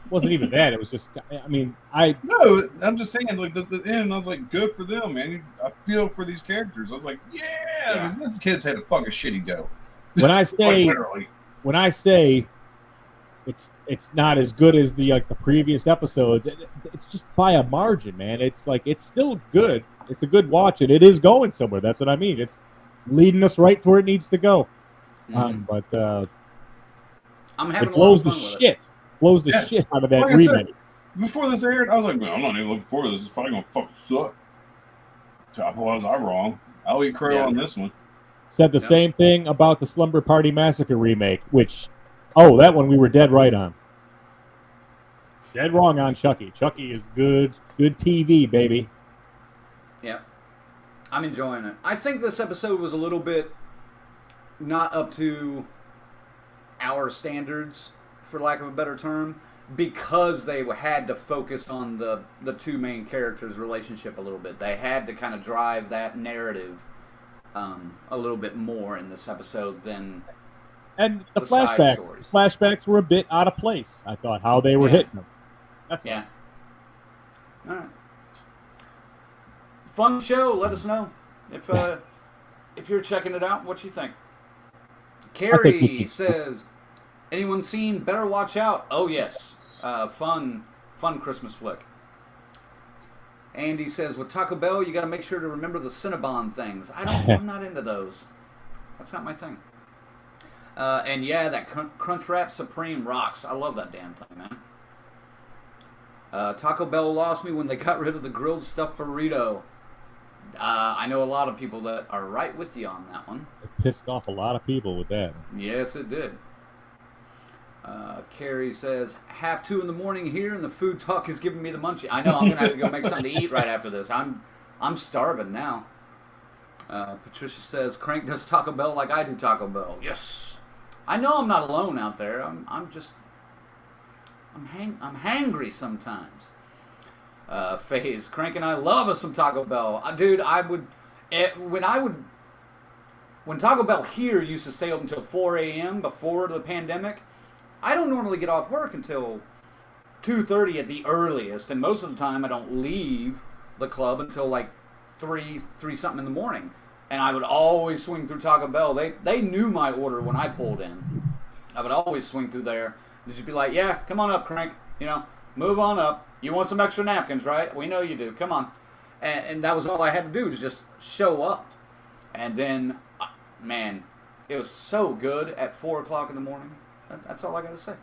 wasn't even that. It was just, No, I'm just saying, like, the end, I was like, good for them, man. I feel for these characters. I was like, yeah. These kids had a fucking shitty go. When I say, literally. When I say it's not as good as the previous episodes, it's just by a margin, man. It's like, it's still good. It's a good watch, and it is going somewhere. That's what I mean. It's leading us right to where it needs to go. But I'm having it blows a lot the of fun shit. Blows the shit out of that Like I remake. said, before this aired, I was like, man, I'm not even looking forward to this. It's probably going to fucking suck. So was I wrong? I'll eat crow on this one. Said the same thing about the Slumber Party Massacre remake, which, that one we were dead right on. Dead wrong on Chucky. Chucky is good TV, baby. Yeah. I'm enjoying it. I think this episode was a little bit not up to our standards, for lack of a better term, because they had to focus on the 2 main characters' relationship a little bit. They had to kind of drive that narrative a little bit more in this episode than and the side flashbacks. stories. Flashbacks were a bit out of place, I thought, how they were hitting them. That's all right. Fun show. Let us know if you're checking it out. What you think? Carrie says, anyone seen Better Watch Out? Oh yes, fun Christmas flick. Andy says, with Taco Bell, you got to make sure to remember the Cinnabon things. I'm not into those. That's not my thing. And yeah, that Crunchwrap Supreme rocks. I love that damn thing, man. Taco Bell lost me when they got rid of the grilled stuffed burrito. I know a lot of people that are right with you on that one. It pissed off a lot of people with that. Yes, it did. Carrie says, 2:30 in the morning here, and the food talk is giving me the munchie. I know, I'm going to have to go make something to eat right after this. I'm starving now. Patricia says, Crank does Taco Bell like I do Taco Bell. Yes. I know I'm not alone out there. I'm hangry sometimes. Phase, Crank and I love us some Taco Bell. Dude, when Taco Bell here used to stay open until 4 a.m. before the pandemic, I don't normally get off work until 2:30 at the earliest, and most of the time I don't leave the club until like 3 something in the morning. And I would always swing through Taco Bell. They knew my order when I pulled in. I would always swing through there and just be like, yeah, come on up, Crank. Move on up. You want some extra napkins, right? We know you do. Come on. And that was all I had to do, was just show up. And then, man, it was so good at 4 o'clock in the morning. That's all I got to say.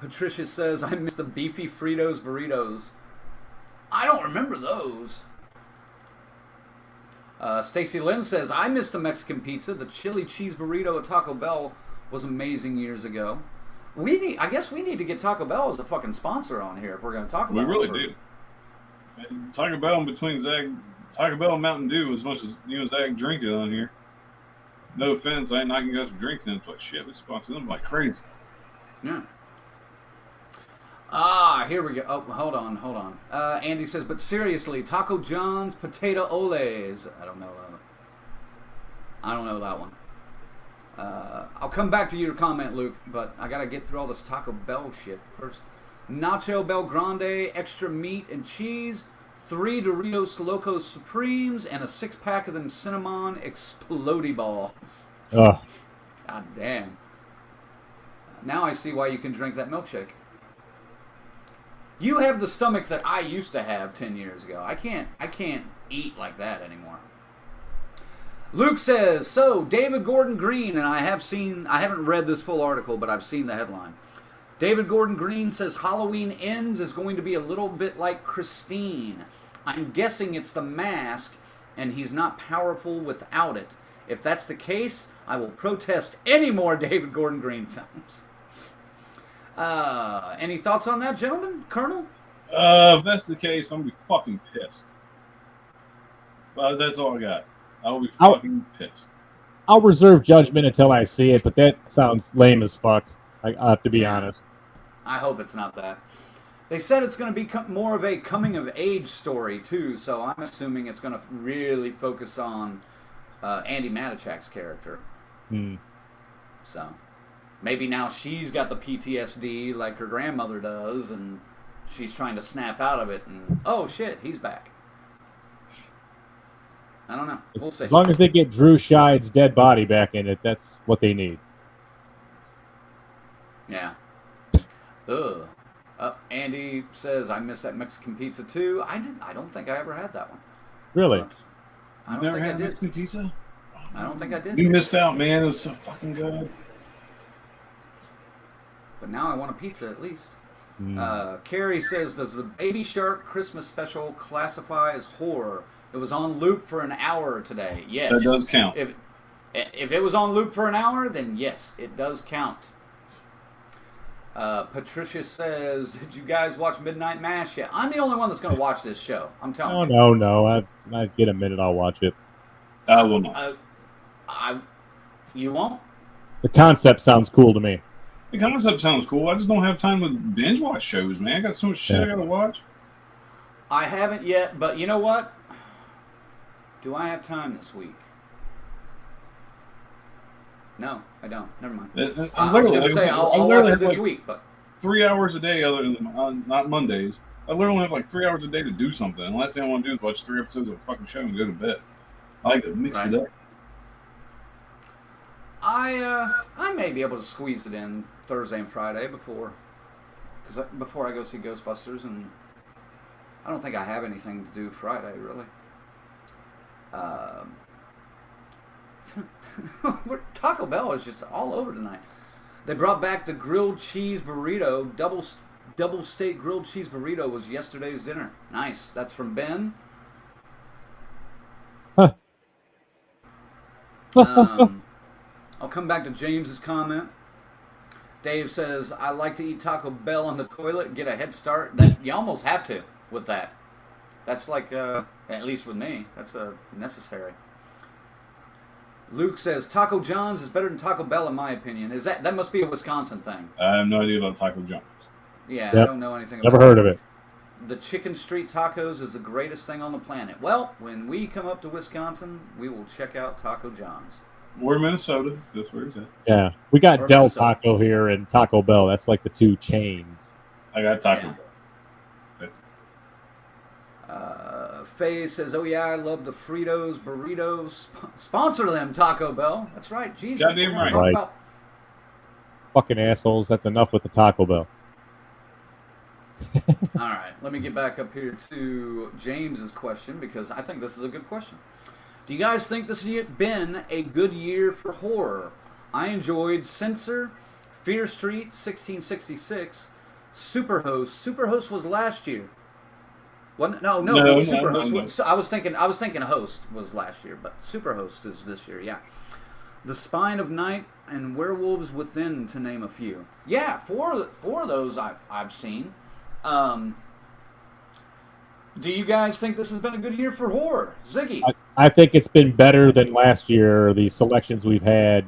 Patricia says, I miss the beefy Fritos burritos. I don't remember those. Stacy Lynn says, I miss the Mexican pizza. The chili cheese burrito at Taco Bell was amazing years ago. I guess we need to get Taco Bell as a fucking sponsor on here if we're going to talk about it. We really do. Taco Bell in between Taco Bell and Mountain Dew, as much as you and Zach drink it on here. No offense, I ain't knocking guys for drinking it, but shit, we sponsor them like crazy. Yeah. Here we go. Oh, hold on. Andy says, but seriously, Taco John's Potato Olays. I don't know that one. I'll come back to your comment, Luke, but I gotta get through all this Taco Bell shit first. Nacho Bel Grande, extra meat and cheese, 3 Doritos Locos Supremes, and a 6-pack of them Cinnamon Explodey Balls. Ugh. God damn. Now I see why you can drink that milkshake. You have the stomach that I used to have 10 years ago. I can't eat like that anymore. Luke says, so David Gordon Green, and I haven't read this full article, but I've seen the headline. David Gordon Green says Halloween Ends is going to be a little bit like Christine. I'm guessing it's the mask, and he's not powerful without it. If that's the case, I will protest any more David Gordon Green films. Any thoughts on that, gentlemen? Colonel? If that's the case, I'm going to be fucking pissed. That's all I got. I'll be fucking pissed. I'll reserve judgment until I see it, but that sounds lame as fuck. I have to be honest. I hope it's not that. They said it's going to be more of a coming-of-age story, too, so I'm assuming it's going to really focus on Andy Matichak's character. So maybe now she's got the PTSD like her grandmother does, and she's trying to snap out of it, and oh shit, he's back. I don't know. We'll see. As long as they get Drew Scheide's dead body back in it, that's what they need. Yeah. Ugh. Andy says, I miss that Mexican pizza too. I don't think I ever had that one. Really? I don't Never think had I did. Mexican pizza? I don't think I did. You missed out, man. It was so fucking good. But now I want a pizza at least. Carrie says, does the Baby Shark Christmas special classify as horror? It was on loop for an hour today. Yes. That does count. If it was on loop for an hour, then yes, it does count. Patricia says, did you guys watch Midnight Mass yet? I'm the only one that's going to watch this show. I'm telling you. No. I get a minute, I'll watch it. I will not. You won't? The concept sounds cool to me. The concept sounds cool. I just don't have time to binge watch shows, man. I got so much shit I got to watch. I haven't yet, but you know what? Do I have time this week? No, I don't. Never mind. I was going to say I'll watch it this week, but 3 hours a day, other than not Mondays. I literally have like 3 hours a day to do something. And the last thing I want to do is watch 3 episodes of a fucking show and go to bed. I like to mix it up. I may be able to squeeze it in Thursday and Friday before I go see Ghostbusters, and I don't think I have anything to do Friday really. Taco Bell is just all over tonight. They brought back the grilled cheese burrito. Double steak grilled cheese burrito was yesterday's dinner. Nice. That's from Ben. Huh. I'll come back to James's comment. Dave says, I like to eat Taco Bell on the toilet and get a head start. You almost have to with that. That's like, at least with me, that's necessary. Luke says, Taco John's is better than Taco Bell in my opinion. That must be a Wisconsin thing. I have no idea about Taco John's. Yeah, yep. I don't know anything about it. Never heard of it. The Chicken Street Tacos is the greatest thing on the planet. Well, when we come up to Wisconsin, we will check out Taco John's. We're in Minnesota. That's where it's at. Yeah. We got Del Minnesota. Taco here and Taco Bell. That's like the two chains. I got Taco Bell. That's Faye says, oh yeah, I love the Fritos burritos. Sponsor them, Taco Bell. That's right. Jesus. Goddamn right. Fucking assholes. That's enough with the Taco Bell. All right. Let me get back up here to James's question because I think this is a good question. Do you guys think this has been a good year for horror? I enjoyed Censor, Fear Street, 1666, Superhost. Superhost was last year. Wasn't it? No, Superhost. No. I was thinking Host was last year, but Superhost is this year. Yeah. The Spine of Night and Werewolves Within, to name a few. Yeah, four of those I've seen. Do you guys think this has been a good year for horror? Ziggy? I think it's been better than last year, the selections we've had.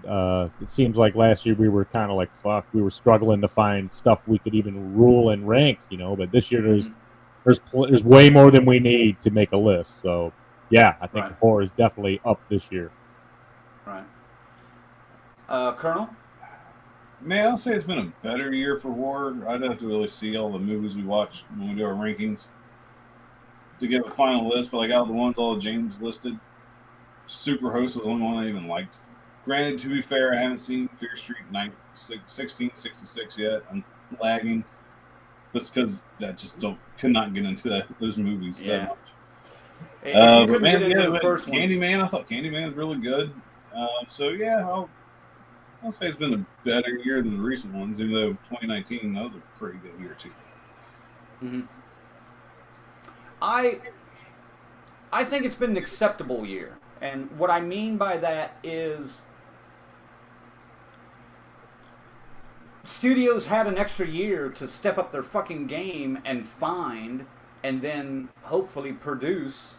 It seems like last year we were kind of like, fuck, we were struggling to find stuff we could even rule and rank, but this year there's way more than we need to make a list. So, yeah, I think horror is definitely up this year. Right. Colonel? Man, I'll say it's been a better year for horror. I'd have to really see all the movies we watch when we do our rankings to give a final list. But like out of the ones all James listed, Superhost was the only one I even liked. Granted, to be fair, I haven't seen Fear Street 1666 yet. I'm lagging, but it's because I just could not get into those movies that much. But man, Candyman, I thought Candyman was really good. So yeah, I'll say it's been a better year than the recent ones, even though 2019 that was a pretty good year too. Mm-hmm. I think it's been an acceptable year, and what I mean by that is studios had an extra year to step up their fucking game and find, and then hopefully produce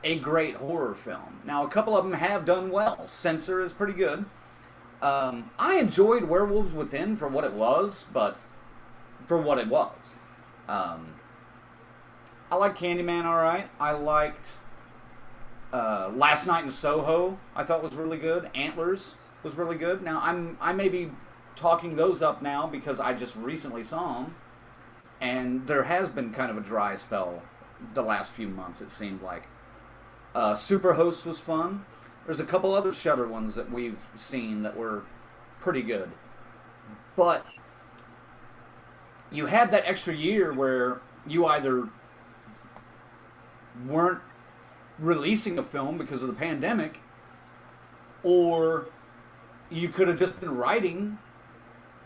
a great horror film. Now, a couple of them have done well. Censor is pretty good. I enjoyed Werewolves Within for what it was, I liked Candyman all right. I liked Last Night in Soho, I thought was really good. Antlers was really good. Now, I may be talking those up now because I just recently saw them, and there has been kind of a dry spell the last few months, it seemed like. Superhost was fun. There's a couple other Shudder ones that we've seen that were pretty good. But you had that extra year where you either weren't releasing a film because of the pandemic, or you could have just been writing,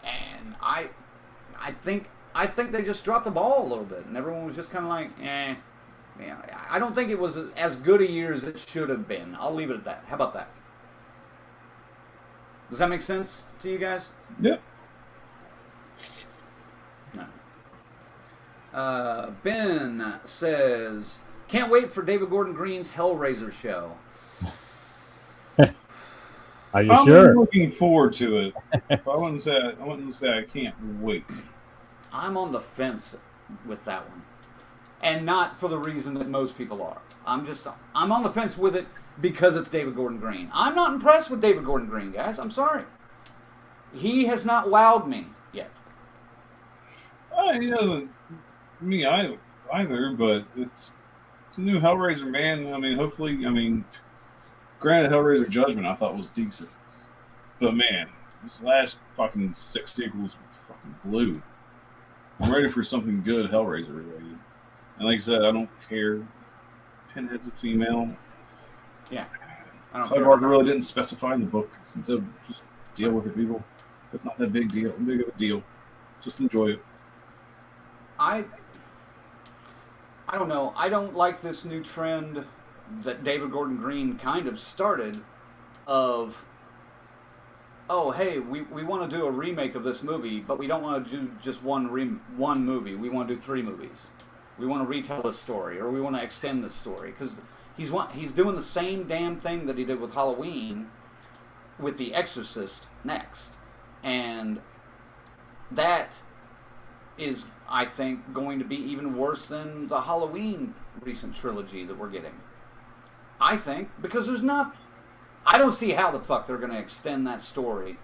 and I think they just dropped the ball a little bit, and everyone was just kind of like, eh. Yeah, I don't think it was as good a year as it should have been. I'll leave it at that. How about that? Does that make sense to you guys? Yep. No. Ben says, can't wait for David Gordon Green's Hellraiser show. Are you sure? I'm looking forward to it. I wouldn't say I can't wait. I'm on the fence with that one. And not for the reason that most people are. I'm on the fence with it because it's David Gordon Green. I'm not impressed with David Gordon Green, guys. I'm sorry. He has not wowed me yet. He doesn't me either, but it's a new Hellraiser, man. I mean, hopefully, granted, Hellraiser Judgment I thought was decent. But man, this last fucking 6 sequels fucking blew. I'm ready for something good Hellraiser related. And like I said, I don't care. Pinhead's a female. Yeah. Clive Barker really didn't specify in the book. So just deal with it, people. It's not that big of a deal. Just enjoy it. I don't know. I don't like this new trend that David Gordon Green kind of started of, oh, hey, we want to do a remake of this movie, but we don't want to do just one movie. We want to do 3 movies. We want to retell this story, or we want to extend this story. Because he's doing the same damn thing that he did with Halloween with The Exorcist next. And that is, I think, going to be even worse than the Halloween recent trilogy that we're getting. I think, because I don't see how the fuck they're going to extend that story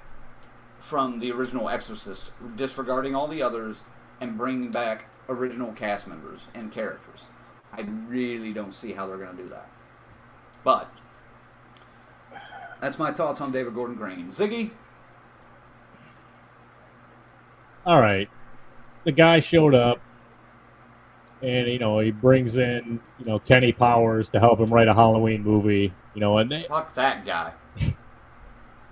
from the original Exorcist, disregarding all the others and bringing back original cast members and characters. I really don't see how they're going to do that. But that's my thoughts on David Gordon Green. Ziggy? All right. The guy showed up, and, he brings in, Kenny Powers to help him write a Halloween movie, and fuck that guy.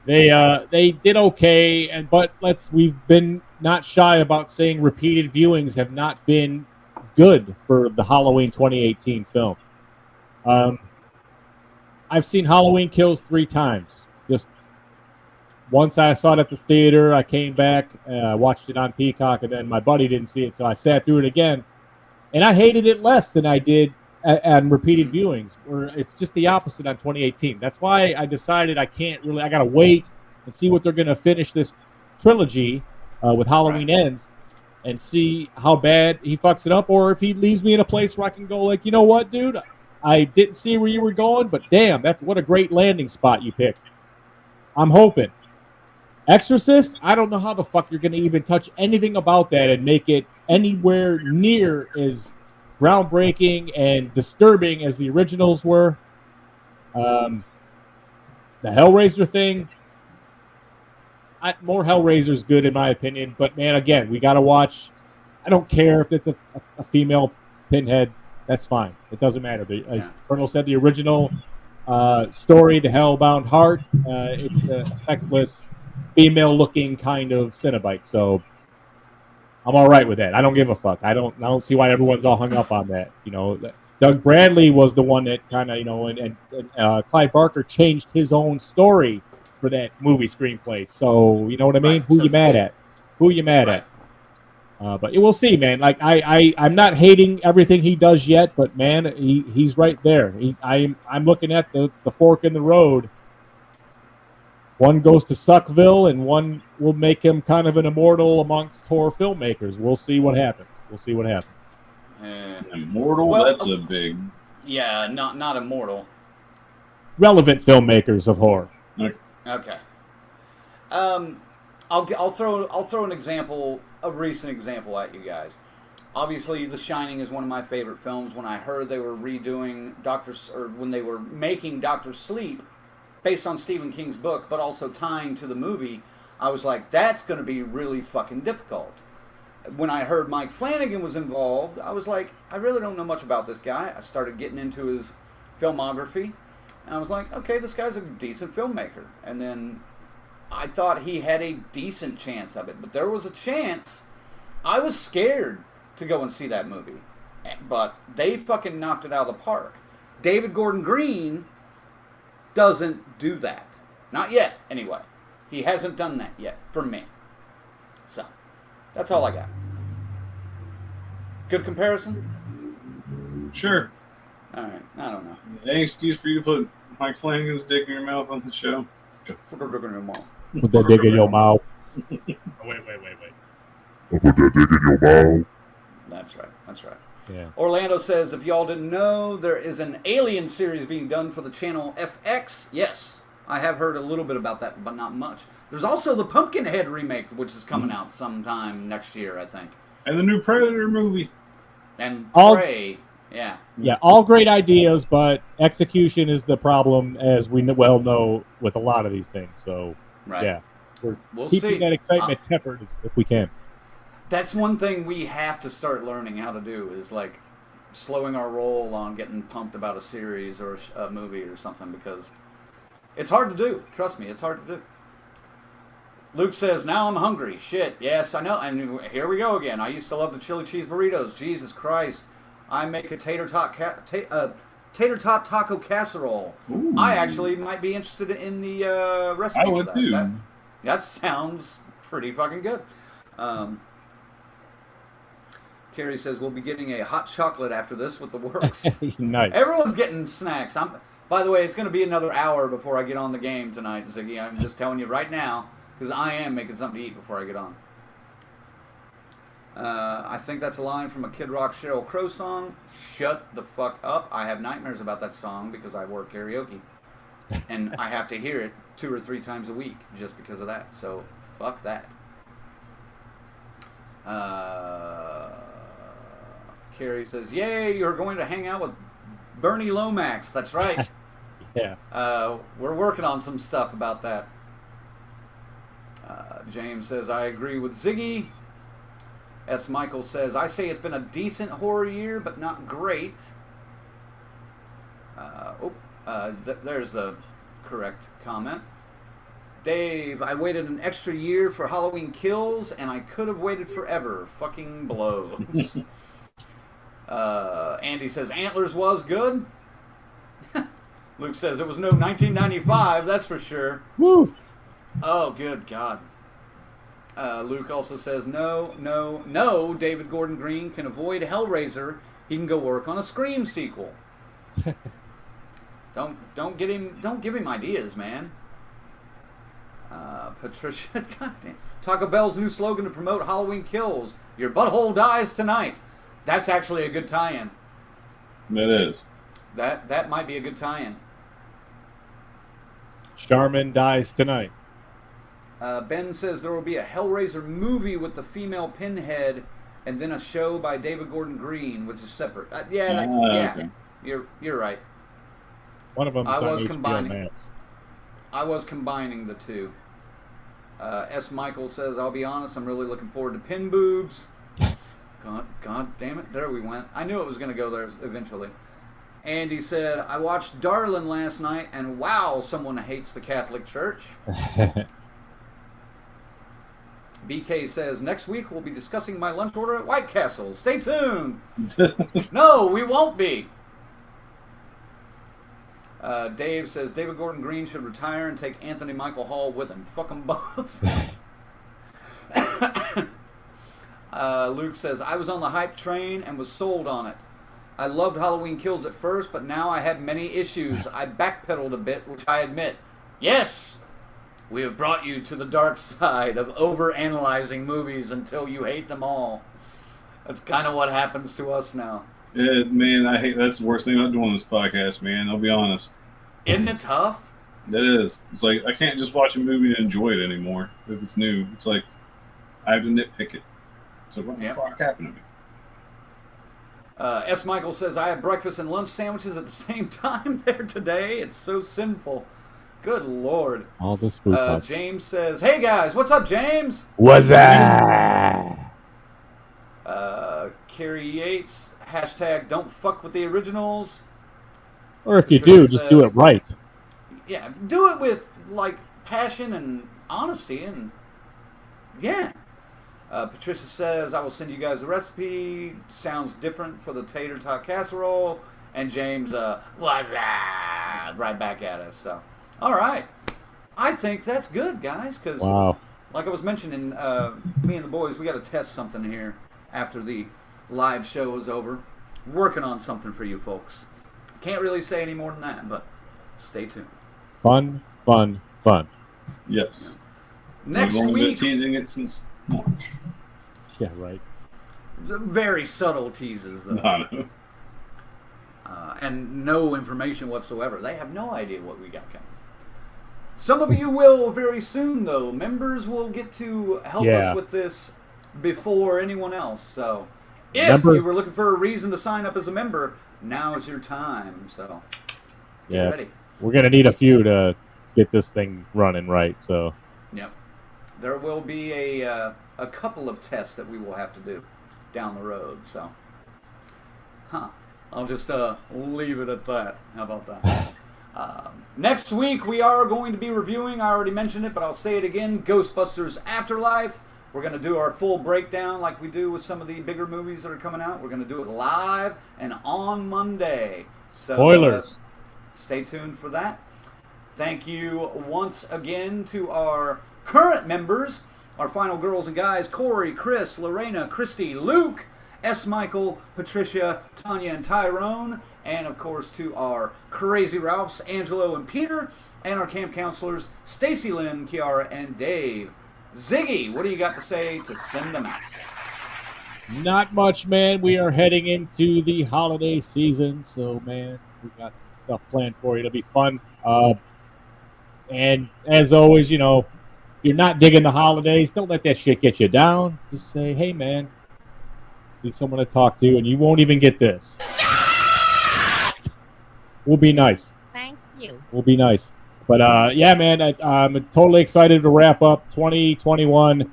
They did okay, but we've been not shy about saying repeated viewings have not been good for the Halloween 2018 film. I've seen Halloween Kills 3 times. Just once I saw it at the theater, I came back, watched it on Peacock, and then my buddy didn't see it, so I sat through it again. And I hated it less than I did at repeated viewings, where it's just the opposite on 2018. That's why I decided I got to wait and see what they're going to finish this trilogy with Halloween Ends and see how bad he fucks it up, or if he leaves me in a place where I can go like, you know what, dude? I didn't see where you were going, but damn, what a great landing spot you picked. I'm hoping. Exorcist, I don't know how the fuck you're going to even touch anything about that and make it anywhere near as groundbreaking and disturbing as the originals were. The Hellraiser thing, more Hellraiser's good in my opinion, but man, again, we got to watch. I don't care if it's a female Pinhead. That's fine. It doesn't matter. As Colonel said, the original story, The Hellbound Heart, it's a sexless, female-looking kind of Cenobite. So I'm all right with that. I don't give a fuck. I don't see why everyone's all hung up on that. You know, Doug Bradley was the one that kind of, you know, and Clive Barker changed his own story for that movie screenplay. So you know what I mean? Right. Who you mad at? Who you mad at? But we'll see, man. Like I'm not hating everything he does yet, but man, he's right there. I'm looking at the fork in the road. One goes to Suckville, and one will make him kind of an immortal amongst horror filmmakers. We'll see what happens. Immortal? Well, that's a big... Yeah, not immortal. Relevant filmmakers of horror. Okay. I'll throw an example, a recent example at you guys. Obviously, The Shining is one of my favorite films. When I heard they were redoing when they were making Dr. Sleep, based on Stephen King's book, but also tying to the movie, I was like, that's going to be really fucking difficult. When I heard Mike Flanagan was involved, I was like, I really don't know much about this guy. I started getting into his filmography, and I was like, okay, this guy's a decent filmmaker. And then I thought he had a decent chance of it, but there was a chance. I was scared to go and see that movie, but they fucking knocked it out of the park. David Gordon Green doesn't do that. Not yet, anyway. He hasn't done that yet, for me. So, that's all I got. Good comparison? Sure. Alright, I don't know. Any excuse for you to put Mike Flanagan's dick in your mouth on the show? Put that dick in your mouth. Put that dick in your mouth. Wait. I'll put that dick in your mouth. That's right. Yeah. Orlando says, if y'all didn't know, there is an Alien series being done for the channel FX. Yes, I have heard a little bit about that, but not much. There's also the Pumpkinhead remake, which is coming out sometime next year, I think. And the new Predator movie. And Prey, yeah. Yeah, all great ideas, but execution is the problem, as we well know with a lot of these things. So, yeah, we'll keeping that excitement tempered if we can. That's one thing we have to start learning how to do, is like slowing our roll on getting pumped about a series or a movie or something, because it's hard to do. Trust me, it's hard to do. Luke says, now I'm hungry. Shit, yes, I know. And here we go again. I used to love the chili cheese burritos. Jesus Christ. I make a tater tot taco casserole. Ooh. I actually might be interested in the recipe. I would for that. too. That sounds pretty fucking good. Carrie says, we'll be getting a hot chocolate after this with the works. Nice. Everyone's getting snacks. By the way, it's going to be another hour before I get on the game tonight, Ziggy. I'm just telling you right now, because I am making something to eat before I get on. I think that's a line from a Kid Rock Sheryl Crow song. Shut the fuck up. I have nightmares about that song because I work karaoke. And I have to hear it 2 or 3 times a week just because of that. So, fuck that. Carrie says, yay, you're going to hang out with Bernie Lomax. That's right. Yeah. We're working on some stuff about that. James says, I agree with Ziggy. S. Michael says, I say it's been a decent horror year, but not great. There's the correct comment. Dave, I waited an extra year for Halloween Kills, and I could have waited forever. Fucking blows. Andy says, Antlers was good. Luke says, it was no 1995, that's for sure. Woo! Oh, good God. Luke also says, no, David Gordon Green can avoid Hellraiser. He can go work on a Scream sequel. Don't give him ideas, man. Patricia, goddamn. Taco Bell's new slogan to promote Halloween Kills. Your butthole dies tonight. That's actually a good tie-in. That is. That might be a good tie-in. Charmin dies tonight. Ben says there will be a Hellraiser movie with the female Pinhead, and then a show by David Gordon Green, which is separate. Okay. You're right. One of them is I on was HBO combining. Max. I was combining the two. S. Michael says, I'll be honest, I'm really looking forward to Pin Boobs. God damn it. There we went. I knew it was going to go there eventually. Andy said, I watched Darlin last night, and wow, someone hates the Catholic Church. BK says, next week we'll be discussing my lunch order at White Castle. Stay tuned. No, we won't be. Dave says, David Gordon Green should retire and take Anthony Michael Hall with him. Fuck them both. Luke says, I was on the hype train and was sold on it. I loved Halloween Kills at first, but now I have many issues. I backpedaled a bit, which I admit. Yes! We have brought you to the dark side of overanalyzing movies until you hate them all. That's kind of what happens to us now. Yeah, man, that's the worst thing about doing this podcast, man. I'll be honest. Isn't it tough? It is. It's like I can't just watch a movie and enjoy it anymore if it's new. It's like I have to nitpick it. So what the fuck happened to me? S. Michael says, I had breakfast and lunch sandwiches at the same time there today. It's so sinful. Good Lord. All this food. James says, hey guys, what's up, James? What's that? Carrie Yates, hashtag don't fuck with the originals. Or if you do, just do it right. Yeah, do it with, like, passion and honesty and, yeah. Patricia says, I will send you guys the recipe. Sounds different for the tater tot casserole. And James, what's that? Right back at us. So, all right. I think that's good, guys, because, like I was mentioning, me and the boys, we got to test something here after the live show is over. Working on something for you folks. Can't really say any more than that, but stay tuned. Fun, fun, fun. Yes. Next We've only week, been teasing it since March. Yeah, right. Very subtle teases, though. No. And no information whatsoever. They have no idea what we got coming. Some of you will very soon, though. Members will get to help us with this before anyone else. So, if you were looking for a reason to sign up as a member, now's your time. So, get ready. We're going to need a few to get this thing running right. So, yep. There will be a couple of tests that we will have to do down the road. So, I'll just leave it at that. How about that? Next week, we are going to be reviewing, I already mentioned it, but I'll say it again, Ghostbusters Afterlife. We're going to do our full breakdown like we do with some of the bigger movies that are coming out. We're going to do it live and on Monday. So, spoilers. Stay tuned for that. Thank you once again to our current members, our final girls and guys, Corey, Chris, Lorena, Christy, Luke, S. Michael, Patricia, Tanya, and Tyrone, and of course to our crazy Ralphs, Angelo and Peter, and our camp counselors, Stacy, Lynn, Kiara, and Dave. Ziggy, what do you got to say to send them out? Not much, man. We are heading into the holiday season, so, man, we got some stuff planned for you. It'll be fun. And as always, you know, you're not digging the holidays, don't let that shit get you down. Just say, hey, man, need someone to talk to, and you won't even get this. We'll be nice. Thank you. We'll be nice. But, yeah, man, I'm totally excited to wrap up 2021,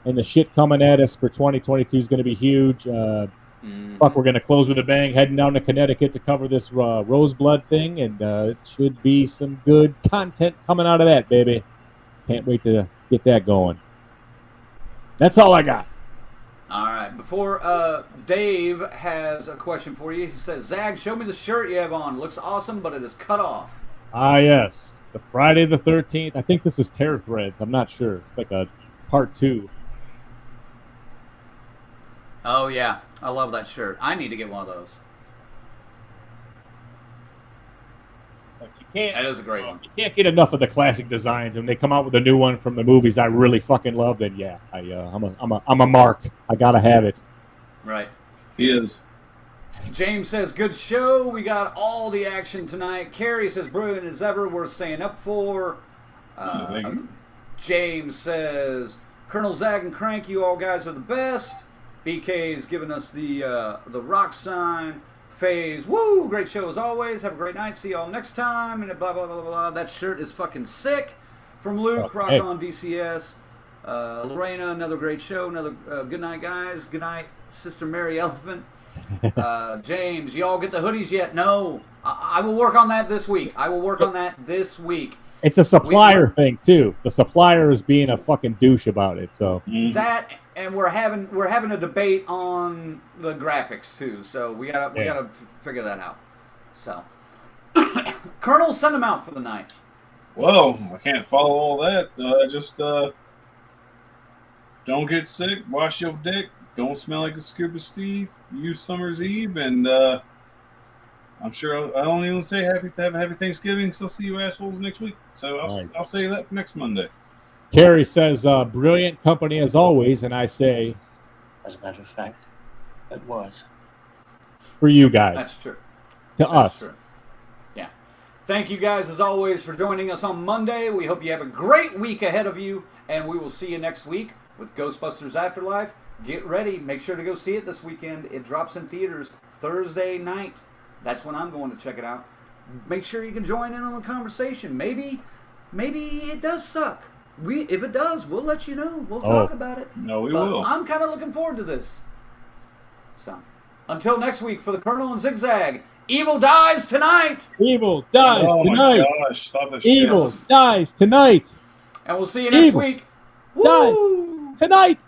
and the shit coming at us for 2022 is going to be huge. Fuck, we're going to close with a bang, heading down to Connecticut to cover this Roseblood thing, and it should be some good content coming out of that, baby. Can't wait to get that going. That's all I got. All right. Before Dave has a question for you, he says, Zag, show me the shirt you have on. It looks awesome, but it is cut off. Ah, yes. The Friday the 13th. I think this is Tear Threads. I'm not sure. It's like a part 2. Oh, yeah. I love that shirt. I need to get one of those. That is a great one. You can't get enough of the classic designs. When they come out with a new one from the movies I really fucking love, then yeah, I'm a mark. I gotta have it. Right. He is. James says, good show. We got all the action tonight. Carrie says, brilliant as ever. Worth staying up for. Thank you. James says, Colonel Zag and Crank, you all guys are the best. BK's giving us the rock sign. Phase, woo, great show as always. Have a great night. See y'all next time. And blah, blah, blah, blah. That shirt is fucking sick. From Luke, rock on DCS. Lorena, another great show. Another good night, guys. Good night, Sister Mary Elephant. James, y'all get the hoodies yet? No. I will work on that this week. It's a supplier thing too. The supplier is being a fucking douche about it. So that, and we're having a debate on the graphics too. So we gotta figure that out. So, Colonel, send them out for the night. Well, I can't follow all that. Just don't get sick. Wash your dick. Don't smell like a scuba Steve. Use Summer's Eve, and I'm sure I don't even say have a happy Thanksgiving. So I'll see you assholes next week. So I'll say that for next Monday. Carrie says, brilliant company as always, and I say, As a matter of fact, it was. For you guys. That's true. To us. True. Yeah. Thank you guys as always for joining us on Monday. We hope you have a great week ahead of you, and we will see you next week with Ghostbusters Afterlife. Get ready. Make sure to go see it this weekend. It drops in theaters Thursday night. That's when I'm going to check it out. Make sure you can join in on the conversation. Maybe it does suck. If it does, we'll let you know. We'll talk about it. No, we will. I'm kind of looking forward to this. So, until next week, for the Colonel and Zigzag, evil dies tonight. Evil dies tonight. Oh my gosh! Stop the Evil shit. dies tonight. And we'll see you next Evil week. dies Woo! tonight.